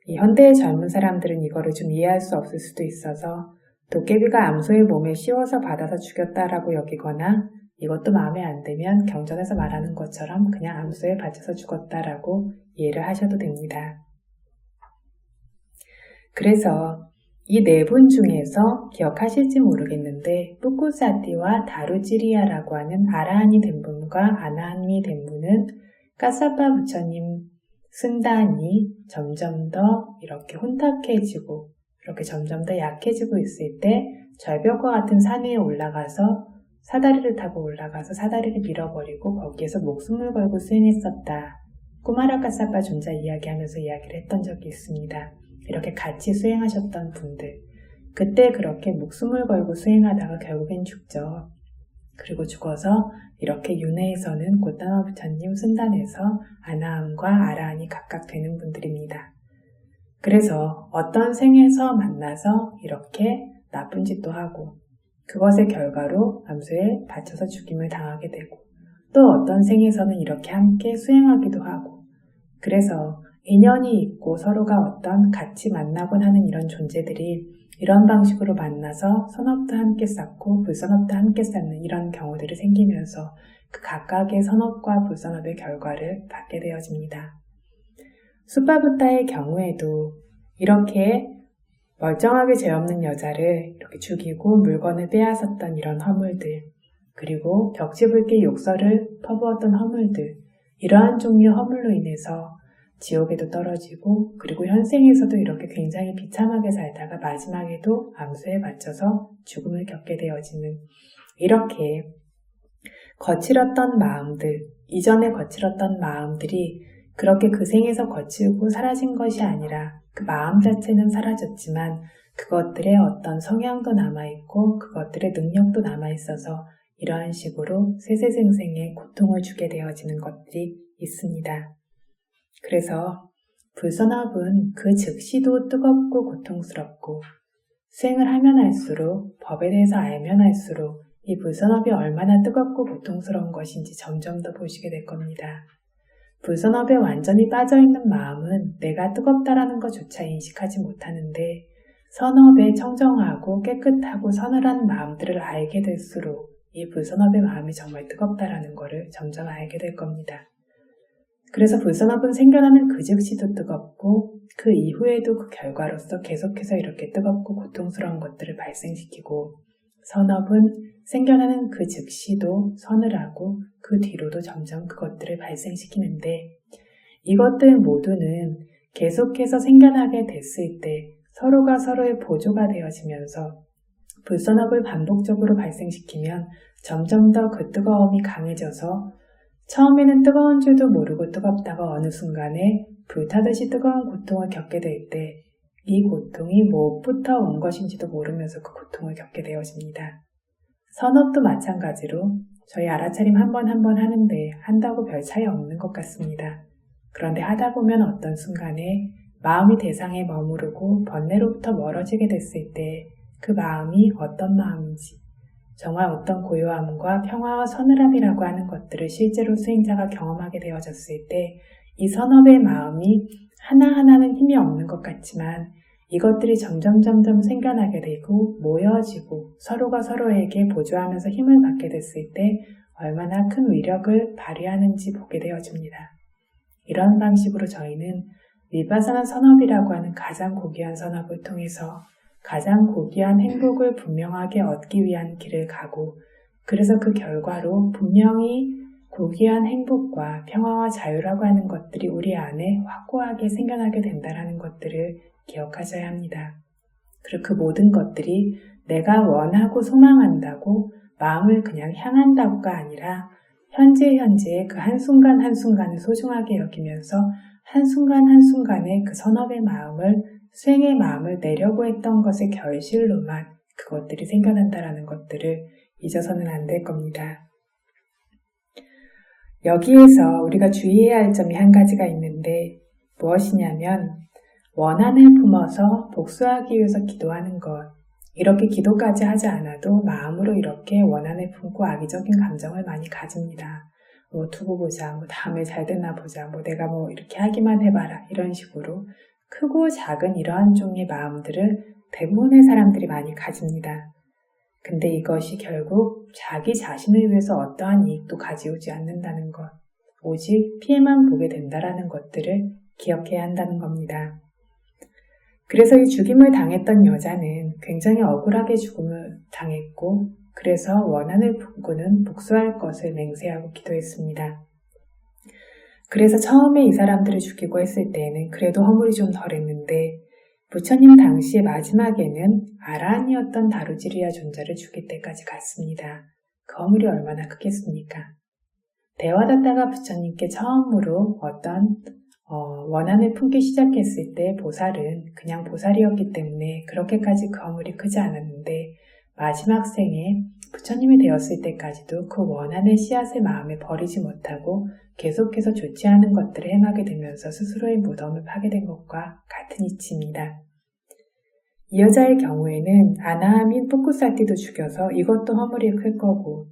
이 현대의 젊은 사람들은 이거를 좀 이해할 수 없을 수도 있어서 도깨비가 암소의 몸에 씌워서 받아서 죽였다라고 여기거나, 이것도 마음에 안 들면 경전에서 말하는 것처럼 그냥 암소에 바쳐서 죽었다라고 이해를 하셔도 됩니다. 그래서 이 4분 중에서 기억하실지 모르겠는데 뿌꾸사띠와 다루찌리아라고 하는 아라한이 된 분과 아나한이 된 분은 까사빠 부처님 승단이 점점 더 이렇게 혼탁해지고 이렇게 점점 더 약해지고 있을 때 절벽과 같은 산 위에 올라가서 사다리를 타고 올라가서 사다리를 밀어버리고 거기에서 목숨을 걸고 수행했었다. 꾸마라 까사빠 존자 이야기하면서 이야기를 했던 적이 있습니다. 이렇게 같이 수행하셨던 분들, 그때 그렇게 목숨을 걸고 수행하다가 결국엔 죽죠. 그리고 죽어서 이렇게 윤회에서는 고타마 부처님 승단에서 아나함과 아라한이 각각 되는 분들입니다. 그래서 어떤 생에서 만나서 이렇게 나쁜 짓도 하고 그것의 결과로 암소에 바쳐서 죽임을 당하게 되고, 또 어떤 생에서는 이렇게 함께 수행하기도 하고, 그래서 인연이 있고 서로가 어떤 같이 만나곤 하는 이런 존재들이 이런 방식으로 만나서 선업도 함께 쌓고 불선업도 함께 쌓는 이런 경우들이 생기면서 그 각각의 선업과 불선업의 결과를 받게 되어집니다. 수바부타의 경우에도 이렇게 멀쩡하게 죄 없는 여자를 이렇게 죽이고 물건을 빼앗았던 이런 허물들, 그리고 벽지불길 욕설을 퍼부었던 허물들, 이러한 종류의 허물로 인해서 지옥에도 떨어지고, 그리고 현생에서도 이렇게 굉장히 비참하게 살다가 마지막에도 암소에 바쳐서 죽음을 겪게 되어지는, 이렇게 거칠었던 마음들, 이전에 거칠었던 마음들이 그렇게 그 생에서 거칠고 사라진 것이 아니라 그 마음 자체는 사라졌지만 그것들의 어떤 성향도 남아있고 그것들의 능력도 남아있어서 이러한 식으로 세세생생의 고통을 주게 되어지는 것들이 있습니다. 그래서 불선업은 그 즉시도 뜨겁고 고통스럽고, 수행을 하면 할수록, 법에 대해서 알면 할수록 이 불선업이 얼마나 뜨겁고 고통스러운 것인지 점점 더 보시게 될 겁니다. 불선업에 완전히 빠져있는 마음은 내가 뜨겁다라는 것조차 인식하지 못하는데, 선업에 청정하고 깨끗하고 서늘한 마음들을 알게 될수록 이 불선업의 마음이 정말 뜨겁다라는 것을 점점 알게 될 겁니다. 그래서 불선업은 생겨나는 그 즉시도 뜨겁고 그 이후에도 그 결과로서 계속해서 이렇게 뜨겁고 고통스러운 것들을 발생시키고, 선업은 생겨나는 그 즉시도 서늘하고 그 뒤로도 점점 그것들을 발생시키는데, 이것들 모두는 계속해서 생겨나게 됐을 때 서로가 서로의 보조가 되어지면서 불선업을 반복적으로 발생시키면 점점 더 그 뜨거움이 강해져서 처음에는 뜨거운 줄도 모르고 뜨겁다가 어느 순간에 불타듯이 뜨거운 고통을 겪게 될 때 이 고통이 무엇부터 온 것인지도 모르면서 그 고통을 겪게 되어집니다. 선업도 마찬가지로 저희 알아차림 한 번 하는데 한다고 별 차이 없는 것 같습니다. 그런데 하다 보면 어떤 순간에 마음이 대상에 머무르고 번뇌로부터 멀어지게 됐을 때 그 마음이 어떤 마음인지, 정말 어떤 고요함과 평화와 서늘함이라고 하는 것들을 실제로 수행자가 경험하게 되어졌을 때 이 선업의 마음이 하나하나는 힘이 없는 것 같지만 이것들이 점점 생겨나게 되고 모여지고 서로가 서로에게 보조하면서 힘을 받게 됐을 때 얼마나 큰 위력을 발휘하는지 보게 되어집니다. 이런 방식으로 저희는 위파사나 선업이라고 하는 가장 고귀한 선업을 통해서 가장 고귀한 행복을 분명하게 얻기 위한 길을 가고, 그래서 그 결과로 분명히 고귀한 행복과 평화와 자유라고 하는 것들이 우리 안에 확고하게 생겨나게 된다는 것들을 기억하셔야 합니다. 그리고 그 모든 것들이 내가 원하고 소망한다고 마음을 그냥 향한다고가 아니라 현재의 그 한순간 한순간을 소중하게 여기면서 한순간 한순간에 그 선업의 마음을, 수행의 마음을 내려고 했던 것의 결실로만 그것들이 생겨난다라는 것들을 잊어서는 안 될 겁니다. 여기에서 우리가 주의해야 할 점이 한 가지가 있는데 무엇이냐면 원한을 품어서 복수하기 위해서 기도하는 것. 이렇게 기도까지 하지 않아도 마음으로 이렇게 원한을 품고 악의적인 감정을 많이 가집니다. 두고 보자, 다음에 잘 되나 보자, 내가 이렇게 하기만 해봐라, 이런 식으로 크고 작은 이러한 종류의 마음들을 대부분의 사람들이 많이 가집니다. 근데 이것이 결국 자기 자신을 위해서 어떠한 이익도 가져오지 않는다는 것, 오직 피해만 보게 된다라는 것들을 기억해야 한다는 겁니다. 그래서 이 죽임을 당했던 여자는 굉장히 억울하게 죽음을 당했고, 그래서 원한을 품고는 복수할 것을 맹세하고 기도했습니다. 그래서 처음에 이 사람들을 죽이고 했을 때에는 그래도 허물이 좀 덜했는데 부처님 당시의 마지막에는 아라한이었던 다루지리아 존자를 죽일 때까지 갔습니다. 그 허물이 얼마나 크겠습니까? 대화다타가 부처님께 처음으로 어떤 원한을 품기 시작했을 때 보살은 그냥 보살이었기 때문에 그렇게까지 그 허물이 크지 않았는데 마지막 생에 부처님이 되었을 때까지도 그 원한의 씨앗을 마음에 버리지 못하고 계속해서 좋지 않은 것들을 행하게 되면서 스스로의 무덤을 파게 된 것과 같은 이치입니다. 이 여자의 경우에는 아나하민 푸쿠사티도 죽여서 이것도 허물이 클 거고,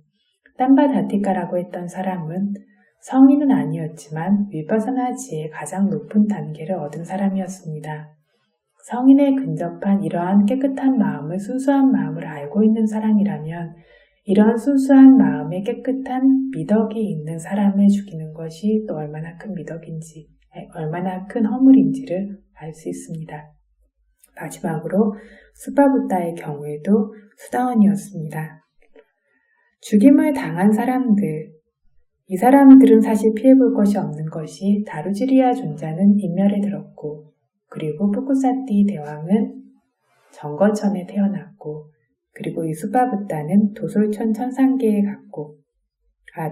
땀바다티카라고 했던 사람은 성인은 아니었지만 위파사나 지혜의 가장 높은 단계를 얻은 사람이었습니다. 성인에 근접한 이러한 깨끗한 마음을, 순수한 마음을 알고 있는 사람이라면 이러한 순수한 마음에 깨끗한 미덕이 있는 사람을 죽이는 것이 또 얼마나 큰 미덕인지, 얼마나 큰 허물인지를 알 수 있습니다. 마지막으로 수파부타의 경우에도 수다원이었습니다. 죽임을 당한 사람들, 이 사람들은 사실 피해볼 것이 없는 것이 다루지리아 존자는 인멸에 들었고, 그리고 푸쿠사티 대왕은 정거천에 태어났고, 그리고 이 수파부타는 도솔천 천상계에 갔고,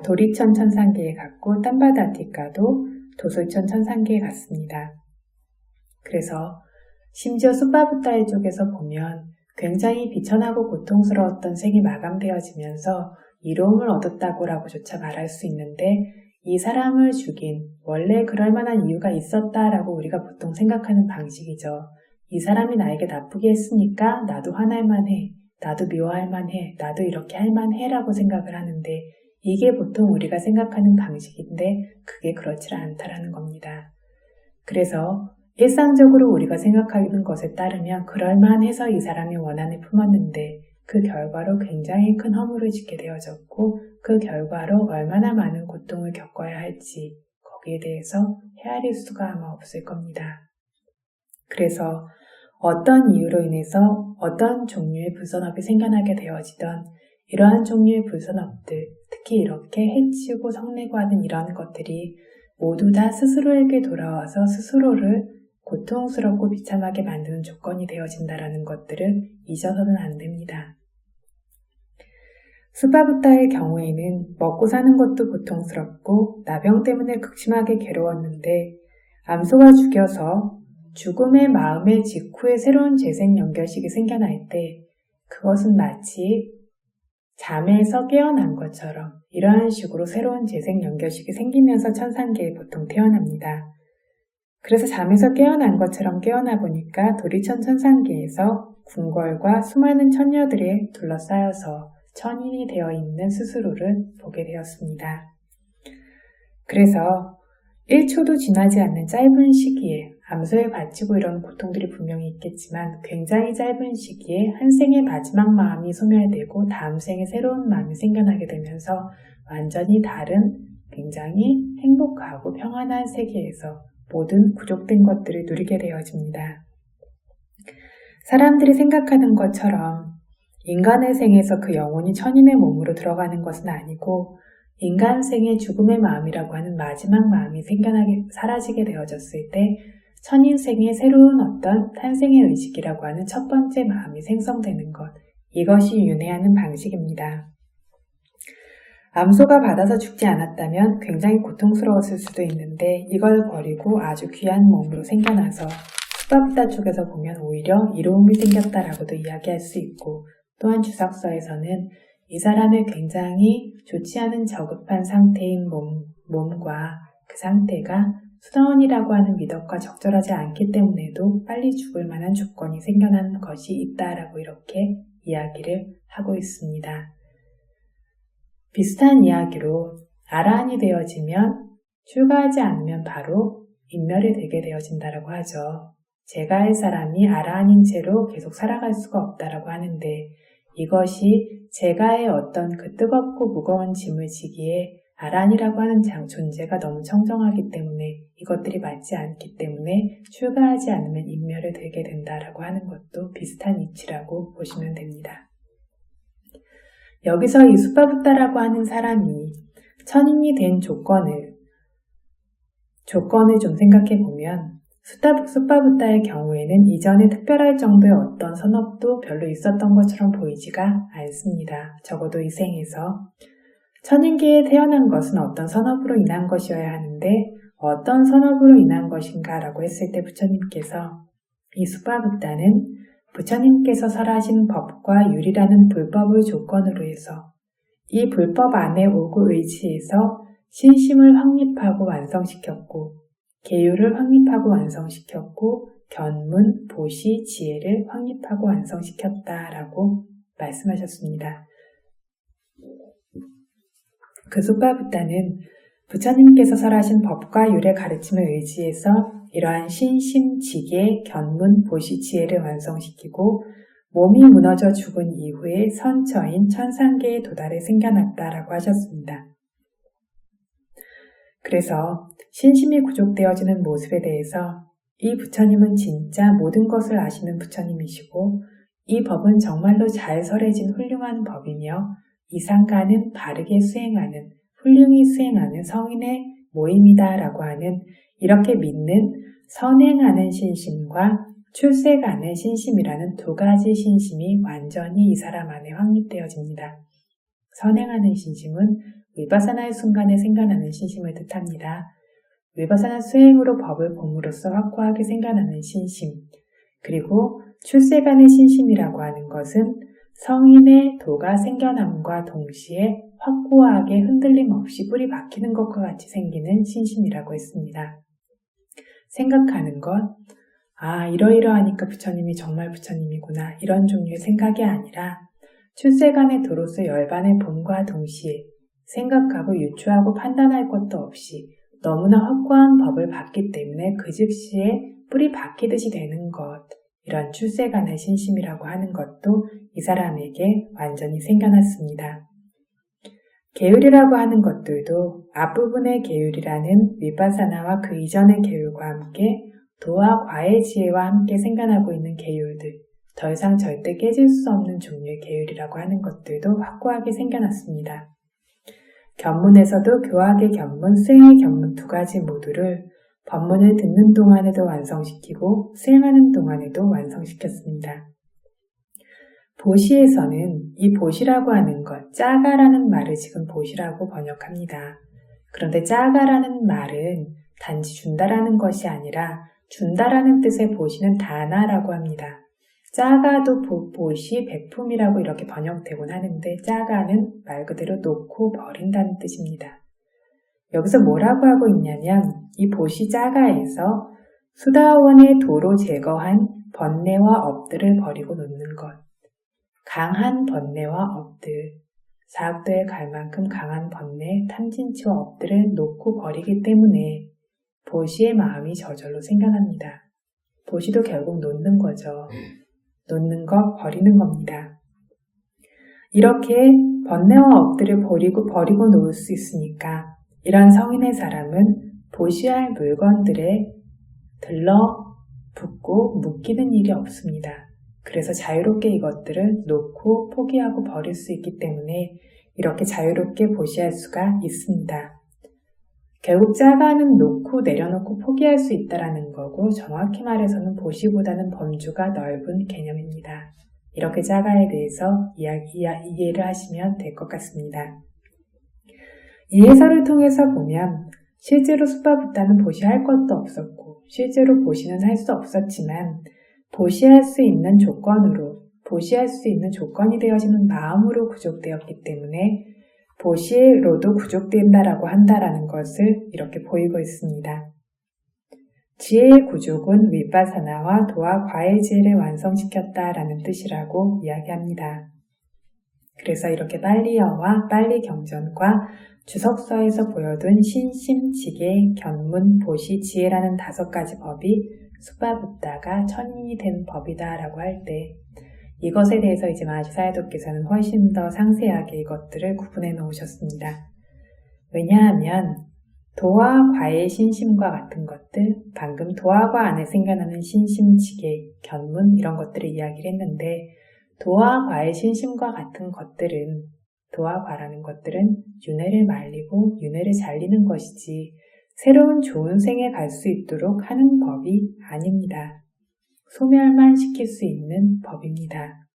도리천 천상계에 갔고, 땀바다티카도 도솔천 천상계에 갔습니다. 그래서 심지어 수파부타의 쪽에서 보면 굉장히 비천하고 고통스러웠던 생이 마감되어지면서 이로움을 얻었다고라고조차 말할 수 있는데, 이 사람을 죽인 원래 그럴 만한 이유가 있었다라고 우리가 보통 생각하는 방식이죠. 이 사람이 나에게 나쁘게 했으니까 나도 화날 만해, 나도 미워할 만해, 나도 이렇게 할 만해라고 생각을 하는데, 이게 보통 우리가 생각하는 방식인데 그게 그렇지 않다라는 겁니다. 그래서 일상적으로 우리가 생각하는 것에 따르면 그럴만해서 이 사람이 원한을 품었는데 그 결과로 굉장히 큰 허물을 짓게 되어졌고, 그 결과로 얼마나 많은 고통을 겪어야 할지 거기에 대해서 헤아릴 수가 아마 없을 겁니다. 그래서 어떤 이유로 인해서 어떤 종류의 불선업이 생겨나게 되어지던 이러한 종류의 불선업들, 특히 이렇게 해치우고 성내고 하는 이러한 것들이 모두 다 스스로에게 돌아와서 스스로를 고통스럽고 비참하게 만드는 조건이 되어진다라는 것들을 잊어서는 안 됩니다. 수파부타의 경우에는 먹고 사는 것도 고통스럽고 나병 때문에 극심하게 괴로웠는데 암소가 죽여서 죽음의 마음의 직후에 새로운 재생 연결식이 생겨날 때 그것은 마치 잠에서 깨어난 것처럼 이러한 식으로 새로운 재생 연결식이 생기면서 천상계에 보통 태어납니다. 그래서 잠에서 깨어난 것처럼 깨어나 보니까 도리천 천상계에서 궁궐과 수많은 처녀들에 둘러싸여서 천인이 되어 있는 스스로를 보게 되었습니다. 그래서 1초도 지나지 않는 짧은 시기에 암소에 바치고 이런 고통들이 분명히 있겠지만 굉장히 짧은 시기에 한 생의 마지막 마음이 소멸되고 다음 생에 새로운 마음이 생겨나게 되면서 완전히 다른 굉장히 행복하고 평안한 세계에서 모든 구족된 것들을 누리게 되어집니다. 사람들이 생각하는 것처럼 인간의 생에서 그 영혼이 천인의 몸으로 들어가는 것은 아니고 인간생의 죽음의 마음이라고 하는 마지막 마음이 생겨나게 사라지게 되어졌을 때 천인생의 새로운 어떤 탄생의 의식이라고 하는 첫 번째 마음이 생성되는 것, 이것이 윤회하는 방식입니다. 암소가 받아서 죽지 않았다면 굉장히 고통스러웠을 수도 있는데 이걸 버리고 아주 귀한 몸으로 생겨나서 수바부타 쪽에서 보면 오히려 이로움이 생겼다라고도 이야기할 수 있고, 또한 주석서에서는 이 사람의 굉장히 좋지 않은 저급한 상태인 몸과 그 상태가 수다원이라고 하는 미덕과 적절하지 않기 때문에도 빨리 죽을 만한 조건이 생겨난 것이 있다라고 이렇게 이야기를 하고 있습니다. 비슷한 이야기로 아라한이 되어지면 출가하지 않으면 바로 인멸이 되게 되어진다라고 하죠. 제가의 사람이 아라한인 채로 계속 살아갈 수가 없다라고 하는데, 이것이 제가의 어떤 그 뜨겁고 무거운 짐을 지기에 아란이라고 하는 존재가 너무 청정하기 때문에, 이것들이 맞지 않기 때문에 출가하지 않으면 인멸이 되게 된다라고 하는 것도 비슷한 이치라고 보시면 됩니다. 여기서 이 수바부타라고 하는 사람이 천인이 된 조건을 좀 생각해 보면, 수바부타의 경우에는 이전에 특별할 정도의 어떤 선업도 별로 있었던 것처럼 보이지가 않습니다. 적어도 이 생에서. 천인계에 태어난 것은 어떤 선업으로 인한 것이어야 하는데 어떤 선업으로 인한 것인가 라고 했을 때 부처님께서 이 수바부타는 부처님께서 설하신 법과 율이라는 불법을 조건으로 해서 이 불법 안에 오고 의지해서 신심을 확립하고 완성시켰고, 계율을 확립하고 완성시켰고, 견문, 보시, 지혜를 확립하고 완성시켰다라고 말씀하셨습니다. 그 수바부타는 부처님께서 설하신 법과 율의 가르침을 의지해서 이러한 신심, 지계, 견문, 보시, 지혜를 완성시키고 몸이 무너져 죽은 이후에 선처인 천상계에 도달해 생겨났다라고 하셨습니다. 그래서 신심이 구족되어지는 모습에 대해서 이 부처님은 진짜 모든 것을 아시는 부처님이시고, 이 법은 정말로 잘 설해진 훌륭한 법이며 이상가는 바르게 수행하는, 훌륭히 수행하는 성인의 모임이다라고 하는, 이렇게 믿는 선행하는 신심과 출세가는 신심이라는 두 가지 신심이 완전히 이 사람 안에 확립되어집니다. 선행하는 신심은 위바사나의 순간에 생겨나는 신심을 뜻합니다. 위바사나 수행으로 법을 봄으로써 확고하게 생겨나는 신심, 그리고 출세간의 신심이라고 하는 것은 성인의 도가 생겨남과 동시에 확고하게 흔들림 없이 뿌리 박히는 것과 같이 생기는 신심이라고 했습니다. 생각하는 것, 이러이러하니까 부처님이 정말 부처님이구나, 이런 종류의 생각이 아니라 출세간의 도로서 열반의 봄과 동시에 생각하고 유추하고 판단할 것도 없이 너무나 확고한 법을 받기 때문에 그 즉시에 뿌리 박히듯이 되는 것, 이런 출세간의 신심이라고 하는 것도 이 사람에게 완전히 생겨났습니다. 계율이라고 하는 것들도 앞부분의 계율이라는 위파사나와 그 이전의 계율과 함께 도와 과의 지혜와 함께 생겨나고 있는 계율들, 더 이상 절대 깨질 수 없는 종류의 계율이라고 하는 것들도 확고하게 생겨났습니다. 견문에서도 교학의 견문, 수행의 견문 두 가지 모두를 법문을 듣는 동안에도 완성시키고 수행하는 동안에도 완성시켰습니다. 보시에서는 이 보시라고 하는 것, 짜가라는 말을 지금 보시라고 번역합니다. 그런데 짜가라는 말은 단지 준다라는 것이 아니라 준다라는 뜻의 보시는 다나라고 합니다. 짜가도 보시, 백품이라고 이렇게 번역되곤 하는데 짜가는 말 그대로 놓고 버린다는 뜻입니다. 여기서 뭐라고 하고 있냐면 이 보시 짜가에서 수다원의 도로 제거한 번뇌와 업들을 버리고 놓는 것, 강한 번뇌와 업들, 사학도에 갈 만큼 강한 번뇌, 탐진치와 업들을 놓고 버리기 때문에 보시의 마음이 저절로 생겨납니다. 보시도 결국 놓는 거죠. 놓는 것, 버리는 겁니다. 이렇게 번뇌와 업들을 버리고 놓을 수 있으니까 이런 성인의 사람은 보시할 물건들에 들러붙고 묶이는 일이 없습니다. 그래서 자유롭게 이것들을 놓고 포기하고 버릴 수 있기 때문에 이렇게 자유롭게 보시할 수가 있습니다. 결국 짜가는 놓고 내려놓고 포기할 수 있다는 거고, 정확히 말해서는 보시보다는 범주가 넓은 개념입니다. 이렇게 짜가에 대해서 이해를 하시면 될 것 같습니다. 이 해설을 통해서 보면 실제로 수바부다는 보시할 것도 없었고 실제로 보시는 할 수 없었지만 보시할 수 있는 조건이 되어지는 마음으로 구족되었기 때문에 보시로도 구족된다라고 한다라는 것을 이렇게 보이고 있습니다. 지혜의 구족은 위파사나와 도와 과의 지혜를 완성시켰다라는 뜻이라고 이야기합니다. 그래서 이렇게 빨리어와 빨리경전과 주석서에서 보여둔 신심지계, 견문, 보시, 지혜라는 5가지 법이 수바부다가 천인이 된 법이다라고 할 때 이것에 대해서 이제 마하시사야도께서는 훨씬 더 상세하게 이것들을 구분해 놓으셨습니다. 왜냐하면 도와 과의 신심과 같은 것들, 방금 도와 과 안에 생겨나는 신심지계, 견문 이런 것들을 이야기를 했는데 도와 과의 신심과 같은 것들은 도와 과라는 것들은 윤회를 말리고 윤회를 잘리는 것이지 새로운 좋은 생에 갈 수 있도록 하는 법이 아닙니다. 소멸만 시킬 수 있는 법입니다.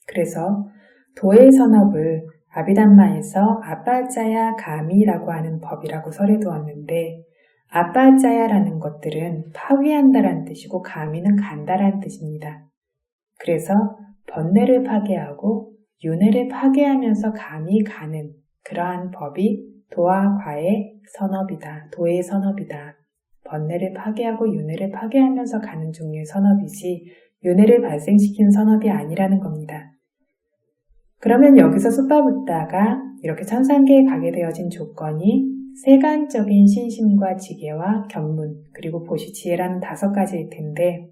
그래서 도의 선업을 아비담마에서 아빠짜야 가미라고 하는 법이라고 설해두었는데 아빠짜야라는 것들은 파괴한다라는 뜻이고 가미는 간다라는 뜻입니다. 그래서 번뇌를 파괴하고 윤회를 파괴하면서 감이 가는 그러한 법이 도와 과의 선업이다. 도의 선업이다. 번뇌를 파괴하고 윤회를 파괴하면서 가는 종류의 선업이지 윤회를 발생시키는 선업이 아니라는 겁니다. 그러면 여기서 수바부다가 이렇게 천상계에 가게 되어진 조건이 세간적인 신심과 지계와 견문 그리고 보시지혜라는 5가지일 텐데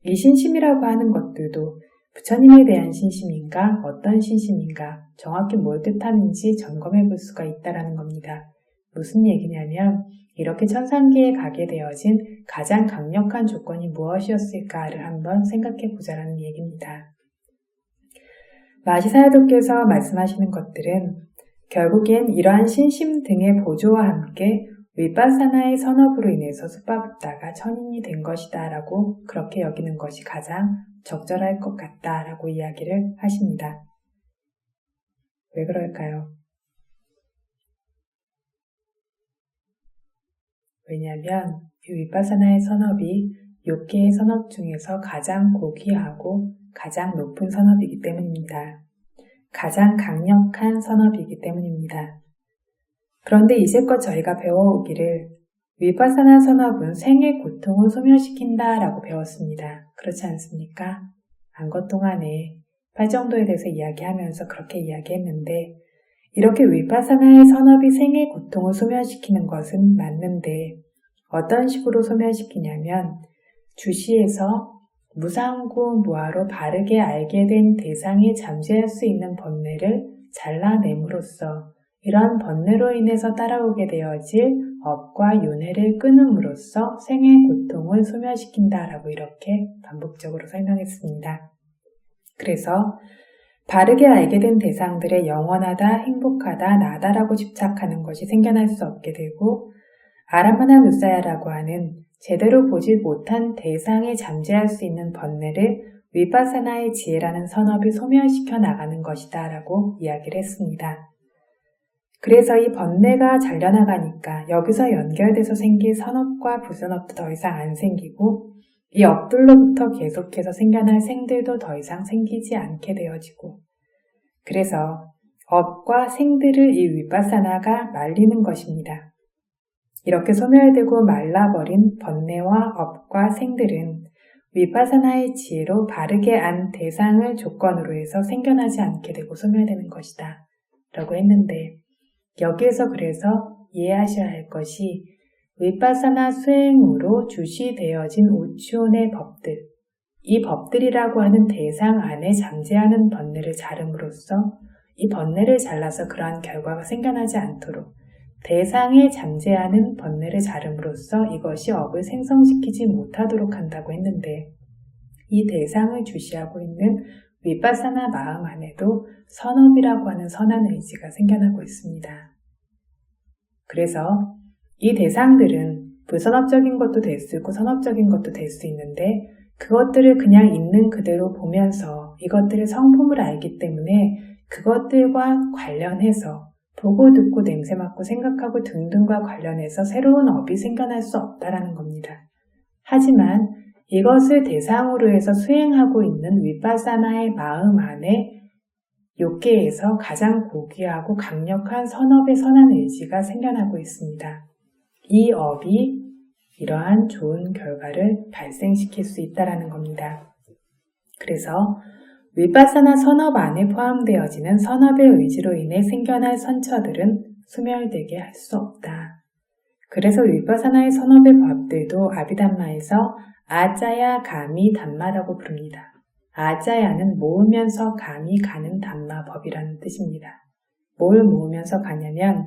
이 신심이라고 하는 것들도 부처님에 대한 신심인가 어떤 신심인가 정확히 뭘 뜻하는지 점검해 볼 수가 있다는 겁니다. 무슨 얘기냐면 이렇게 천상계에 가게 되어진 가장 강력한 조건이 무엇이었을까를 한번 생각해 보자라는 얘기입니다. 마하시사야도께서 말씀하시는 것들은 결국엔 이러한 신심 등의 보조와 함께 위파사나의 선업으로 인해서 수바부다가 천인이 된 것이다 라고 그렇게 여기는 것이 가장 적절할 것 같다 라고 이야기를 하십니다. 왜 그럴까요? 왜냐하면 이 위파사나의 선업이 6개의 선업 중에서 가장 고귀하고 가장 높은 선업이기 때문입니다. 가장 강력한 선업이기 때문입니다. 그런데 이제껏 저희가 배워오기를 위파사나 선업은 생의 고통을 소멸시킨다 라고 배웠습니다. 그렇지 않습니까? 안것 동안에 팔정도에 대해서 이야기하면서 그렇게 이야기했는데 이렇게 위파사나의 선업이 생의 고통을 소멸시키는 것은 맞는데 어떤 식으로 소멸시키냐면 주시에서 무상고 무아로 바르게 알게 된 대상이 잠재할 수 있는 번뇌를 잘라냄으로써 이러한 번뇌로 인해서 따라오게 되어질 업과 윤회를 끊음으로써 생의 고통을 소멸시킨다라고 이렇게 반복적으로 설명했습니다. 그래서 바르게 알게 된 대상들의 영원하다, 행복하다, 나다라고 집착하는 것이 생겨날 수 없게 되고 아라마나 누사야라고 하는 제대로 보지 못한 대상에 잠재할 수 있는 번뇌를 위파사나의 지혜라는 선업이 소멸시켜 나가는 것이다 라고 이야기를 했습니다. 그래서 이 번뇌가 잘려나가니까 여기서 연결돼서 생긴 선업과 부선업도 더 이상 안 생기고 이 업들로부터 계속해서 생겨날 생들도 더 이상 생기지 않게 되어지고 그래서 업과 생들을 이 위파사나가 말리는 것입니다. 이렇게 소멸되고 말라버린 번뇌와 업과 생들은 위파사나의 지혜로 바르게 안 대상을 조건으로 해서 생겨나지 않게 되고 소멸되는 것이다 라고 했는데 여기에서 그래서 이해하셔야 할 것이 위파사나 수행으로 주시되어진 오치온의 법들, 이 법들이라고 하는 대상 안에 잠재하는 번뇌를 자름으로써 이 번뇌를 잘라서 그러한 결과가 생겨나지 않도록 대상에 잠재하는 번뇌를 자름으로써 이것이 업을 생성시키지 못하도록 한다고 했는데 이 대상을 주시하고 있는 위파사나 마음 안에도 선업이라고 하는 선한 의지가 생겨나고 있습니다. 그래서 이 대상들은 불선업적인 것도 될 수 있고 선업적인 것도 될 수 있는데 그것들을 그냥 있는 그대로 보면서 이것들의 성품을 알기 때문에 그것들과 관련해서 보고 듣고 냄새 맡고 생각하고 등등과 관련해서 새로운 업이 생겨날 수 없다라는 겁니다. 하지만 이것을 대상으로 해서 수행하고 있는 위파사나의 마음 안에 욕계에서 가장 고귀하고 강력한 선업의 선한 의지가 생겨나고 있습니다. 이 업이 이러한 좋은 결과를 발생시킬 수 있다는 겁니다. 그래서 위파사나 선업 안에 포함되어지는 선업의 의지로 인해 생겨날 선처들은 소멸되게 할 수 없다. 그래서 위파사나의 선업의 법들도 아비담마에서 아짜야 가미 담마라고 부릅니다. 아짜야는 모으면서 감이 가는 담마법이라는 뜻입니다. 뭘 모으면서 가냐면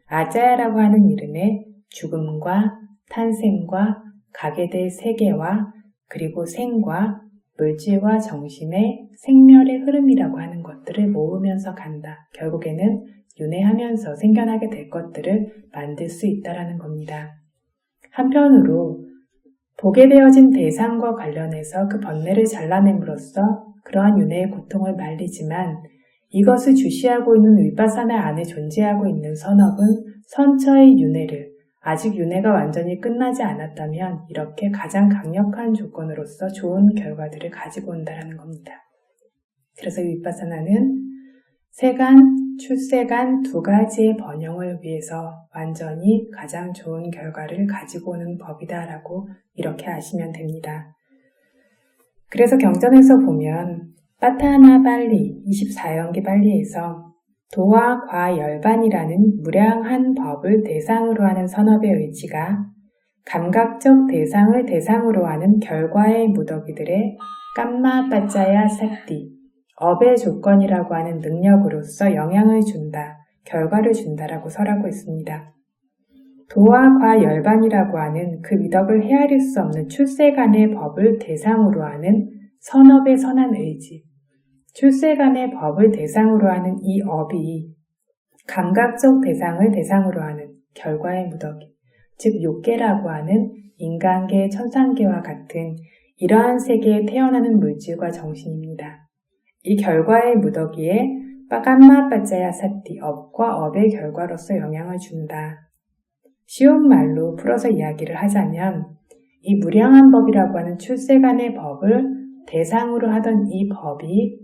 아짜야라고 하는 이름에 죽음과 탄생과 가게 될 세계와 그리고 생과 물질과 정신의 생멸의 흐름이라고 하는 것들을 모으면서 간다. 결국에는 윤회하면서 생겨나게 될 것들을 만들 수 있다는 겁니다. 한편으로 보게 되어진 대상과 관련해서 그 번뇌를 잘라냄으로써 그러한 윤회의 고통을 말리지만 이것을 주시하고 있는 위파사나 안에 존재하고 있는 선업은 선처의 윤회를 아직 윤회가 완전히 끝나지 않았다면 이렇게 가장 강력한 조건으로서 좋은 결과들을 가지고 온다는 겁니다. 그래서 위파사나는 세간, 출세간 두 가지의 번영을 위해서 완전히 가장 좋은 결과를 가지고 오는 법이다라고 이렇게 아시면 됩니다. 그래서 경전에서 보면 빠타나 빨리 24연기 빨리에서 도와 과 열반이라는 무량한 법을 대상으로 하는 선업의 의지가 감각적 대상을 대상으로 하는 결과의 무더기들의 깜마 빠짜야 삭디 업의 조건이라고 하는 능력으로서 영향을 준다, 결과를 준다라고 설하고 있습니다. 도와 과 열반이라고 하는 그 미덕을 헤아릴 수 없는 출세간의 법을 대상으로 하는 선업의 선한 의지, 출세간의 법을 대상으로 하는 이 업이 감각적 대상을 대상으로 하는 결과의 무더기, 즉 욕계라고 하는 인간계, 천상계와 같은 이러한 세계에 태어나는 물질과 정신입니다. 이 결과의 무더기에 깜마 빠짜야 사띠, 업과 업의 결과로서 영향을 준다. 쉬운 말로 풀어서 이야기를 하자면 이 무량한 법이라고 하는 출세간의 법을 대상으로 하던 이 법이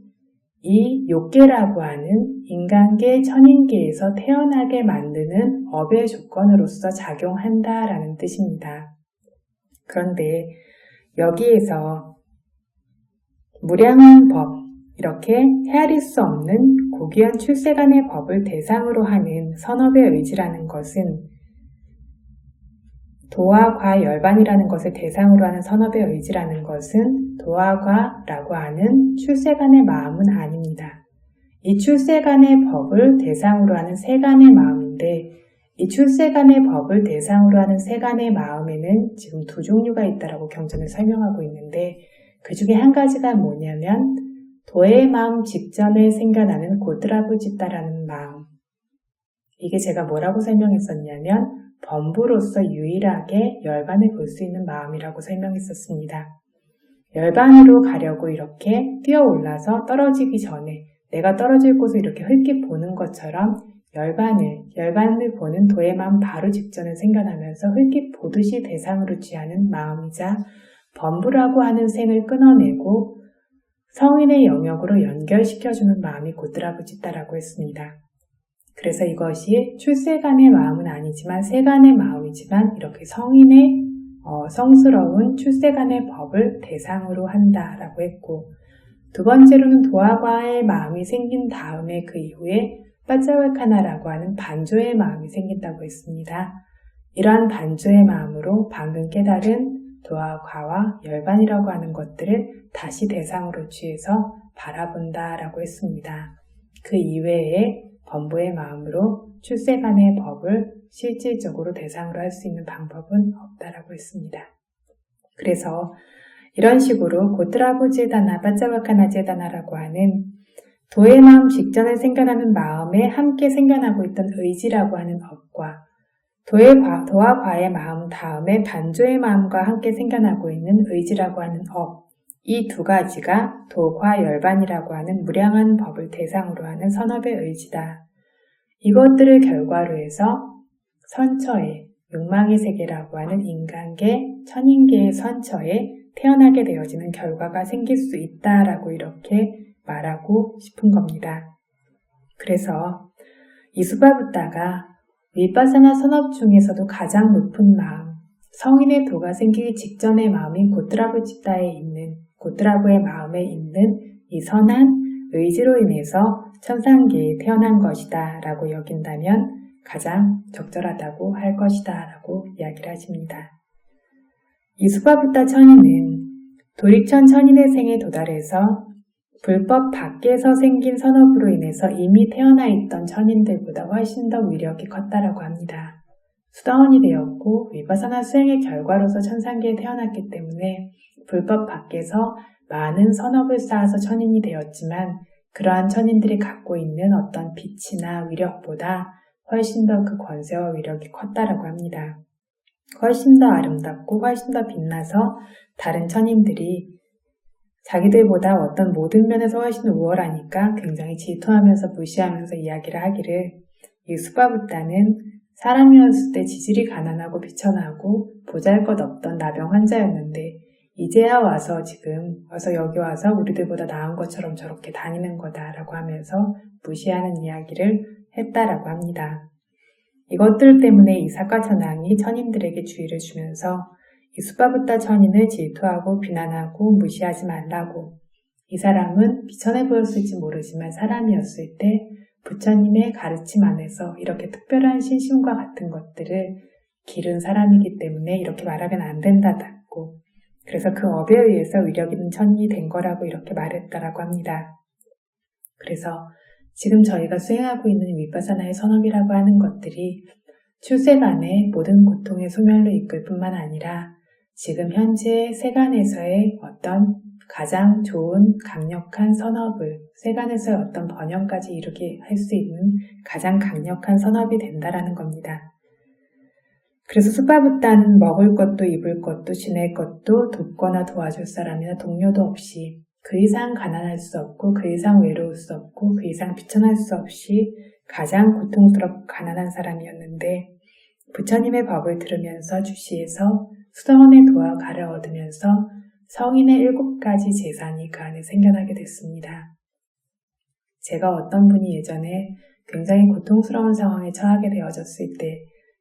이 욕계라고 하는 인간계, 천인계에서 태어나게 만드는 업의 조건으로서 작용한다라는 뜻입니다. 그런데 여기에서 무량한 법, 이렇게 헤아릴 수 없는 고귀한 출세간의 법을 대상으로 하는 선업의 의지라는 것은 도와 과 열반이라는 것을 대상으로 하는 선업의 의지라는 것은 도와 과라고 하는 출세간의 마음은 아닙니다. 이 출세간의 법을 대상으로 하는 세간의 마음인데 이 출세간의 법을 대상으로 하는 세간의 마음에는 지금 두 종류가 있다라고 경전을 설명하고 있는데 그 중에 한 가지가 뭐냐면 도의 마음 직전에 생겨나는 고드라부지따라는 마음. 이게 제가 뭐라고 설명했었냐면 범부로서 유일하게 열반을 볼 수 있는 마음이라고 설명했었습니다. 열반으로 가려고 이렇게 뛰어올라서 떨어지기 전에 내가 떨어질 곳을 이렇게 흘낏 보는 것처럼 열반을 보는 도의 마음 바로 직전에 생겨나면서 흘낏 보듯이 대상으로 취하는 마음이자 범부라고 하는 생을 끊어내고 성인의 영역으로 연결시켜주는 마음이 고드라부지따라고 했습니다. 그래서 이것이 출세간의 마음은 아니지만 세간의 마음이지만 이렇게 성인의 성스러운 출세간의 법을 대상으로 한다라고 했고 두 번째로는 도화과의 마음이 생긴 다음에 그 이후에 빠짜왈카나라고 하는 반조의 마음이 생긴다고 했습니다. 이러한 반조의 마음으로 방금 깨달은 도화과와 열반이라고 하는 것들을 다시 대상으로 취해서 바라본다라고 했습니다. 그 이외에 범부의 마음으로 출세간의 법을 실질적으로 대상으로 할 수 있는 방법은 없다라고 했습니다. 그래서 이런 식으로 고트라부제다나 빠짜바카나제다나라고 하는 도의 마음 직전에 생겨나는 마음에 함께 생겨나고 있던 의지라고 하는 업과 도와 과의 마음 다음에 반조의 마음과 함께 생겨나고 있는 의지라고 하는 업, 이 두 가지가 도과 열반이라고 하는 무량한 법을 대상으로 하는 선업의 의지다. 이것들을 결과로 해서 선처에, 욕망의 세계라고 하는 인간계, 천인계의 선처에 태어나게 되어지는 결과가 생길 수 있다라고 이렇게 말하고 싶은 겁니다. 그래서 이 수바붓다가 위파사나 선업 중에서도 가장 높은 마음, 성인의 도가 생기기 직전의 마음인 고트라부의 마음에 있는 이 선한 의지로 인해서 천상계에 태어난 것이다 라고 여긴다면 가장 적절하다고 할 것이다 라고 이야기를 하십니다. 이 수바붓다 천인은 도리천 천인의 생에 도달해서 불법 밖에서 생긴 선업으로 인해서 이미 태어나 있던 천인들보다 훨씬 더 위력이 컸다라고 합니다. 수다원이 되었고 위파사나 수행의 결과로서 천상계에 태어났기 때문에 불법 밖에서 많은 선업을 쌓아서 천인이 되었지만 그러한 천인들이 갖고 있는 어떤 빛이나 위력보다 훨씬 더 그 권세와 위력이 컸다라고 합니다. 훨씬 더 아름답고 훨씬 더 빛나서 다른 천인들이 자기들보다 어떤 모든 면에서 훨씬 우월하니까 굉장히 질투하면서 무시하면서 이야기를 하기를 이 수바붓다는 사람이었을 때 지질이 가난하고 비천하고 보잘것없던 나병 환자였는데 이제야 와서 여기 와서 우리들보다 나은 것처럼 저렇게 다니는 거다라고 하면서 무시하는 이야기를 했다라고 합니다. 이것들 때문에 이사카천왕이 천인들에게 주의를 주면서 이 수바붓다 천인을 질투하고 비난하고 무시하지 말라고, 이 사람은 비천해 보였을지 모르지만 사람이었을 때 부처님의 가르침 안에서 이렇게 특별한 신심과 같은 것들을 기른 사람이기 때문에 이렇게 말하면 안 된다고, 그래서 그 업에 의해서 위력 있는 천인이 된 거라고 이렇게 말했다라고 합니다. 그래서 지금 저희가 수행하고 있는 위파사나의 선업이라고 하는 것들이 출세간의 모든 고통의 소멸로 이끌 뿐만 아니라 지금 현재 세간에서의 어떤 가장 좋은 강력한 선업을, 세간에서의 어떤 번영까지 이루게 할 수 있는 가장 강력한 선업이 된다라는 겁니다. 그래서 수바붓다는 먹을 것도 입을 것도 지낼 것도 돕거나 도와줄 사람이나 동료도 없이 그 이상 가난할 수 없고 그 이상 외로울 수 없고 그 이상 비천할 수 없이 가장 고통스럽고 가난한 사람이었는데 부처님의 법을 들으면서 주시에서 수다원의 도와 가를 얻으면서 성인의 7가지 재산이 그 안에 생겨나게 됐습니다. 제가 어떤 분이 예전에 굉장히 고통스러운 상황에 처하게 되어졌을 때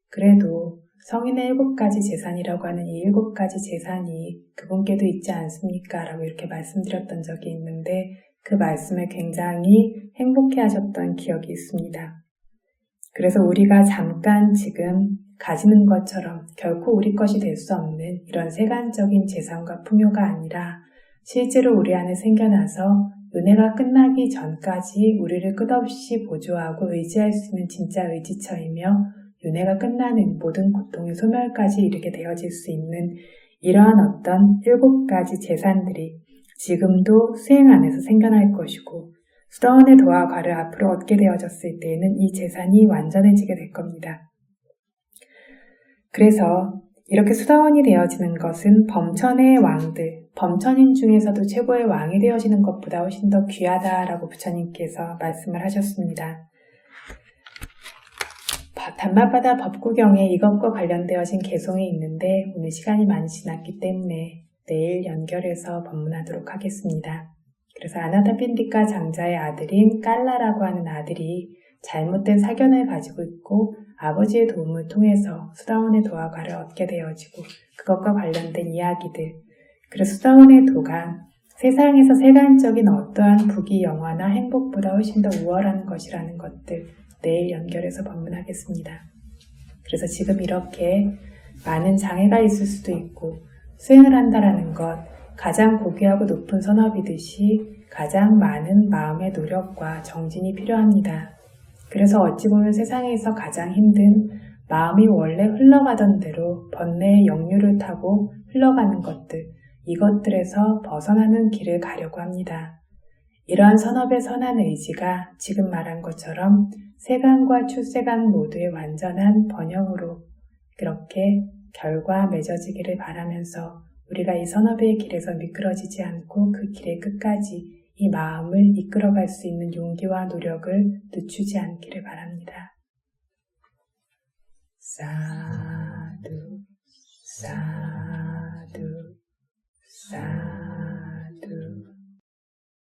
그래도 성인의 7가지 재산이라고 하는 이 7가지 재산이 그분께도 있지 않습니까? 라고 이렇게 말씀드렸던 적이 있는데 그 말씀에 굉장히 행복해 하셨던 기억이 있습니다. 그래서 우리가 잠깐 지금 가지는 것처럼 결코 우리 것이 될 수 없는 이런 세간적인 재산과 풍요가 아니라 실제로 우리 안에 생겨나서 은혜가 끝나기 전까지 우리를 끝없이 보조하고 의지할 수 있는 진짜 의지처이며 윤회가 끝나는 모든 고통의 소멸까지 이르게 되어질 수 있는 이러한 어떤 7가지 재산들이 지금도 수행 안에서 생겨날 것이고 수다원의 도와 과를 앞으로 얻게 되어졌을 때에는 이 재산이 완전해지게 될 겁니다. 그래서 이렇게 수다원이 되어지는 것은 범천의 왕들, 범천인 중에서도 최고의 왕이 되어지는 것보다 훨씬 더 귀하다라고 부처님께서 말씀을 하셨습니다. 단마바다 법구경에 이것과 관련되어진 개송이 있는데 오늘 시간이 많이 지났기 때문에 내일 연결해서 법문하도록 하겠습니다. 그래서 아나타핀디카 장자의 아들인 깔라라고 하는 아들이 잘못된 사견을 가지고 있고 아버지의 도움을 통해서 수다원의 도와 과를 얻게 되어지고 그것과 관련된 이야기들, 그래서 수다원의 도가 세상에서 세간적인 어떠한 부귀 영화나 행복보다 훨씬 더 우월한 것이라는 것들 내일 연결해서 법문하겠습니다. 그래서 지금 이렇게 많은 장애가 있을 수도 있고 수행을 한다라는 것 가장 고귀하고 높은 선업이듯이 가장 많은 마음의 노력과 정진이 필요합니다. 그래서 어찌 보면 세상에서 가장 힘든 마음이 원래 흘러가던 대로 번뇌의 역류를 타고 흘러가는 것들, 이것들에서 벗어나는 길을 가려고 합니다. 이러한 선업의 선한 의지가 지금 말한 것처럼 세간과 출세간 모두의 완전한 번영으로 그렇게 결과 맺어지기를 바라면서 우리가 이 선업의 길에서 미끄러지지 않고 그 길의 끝까지 이 마음을 이끌어갈 수 있는 용기와 노력을 늦추지 않기를 바랍니다. 사두, 사두, 사두.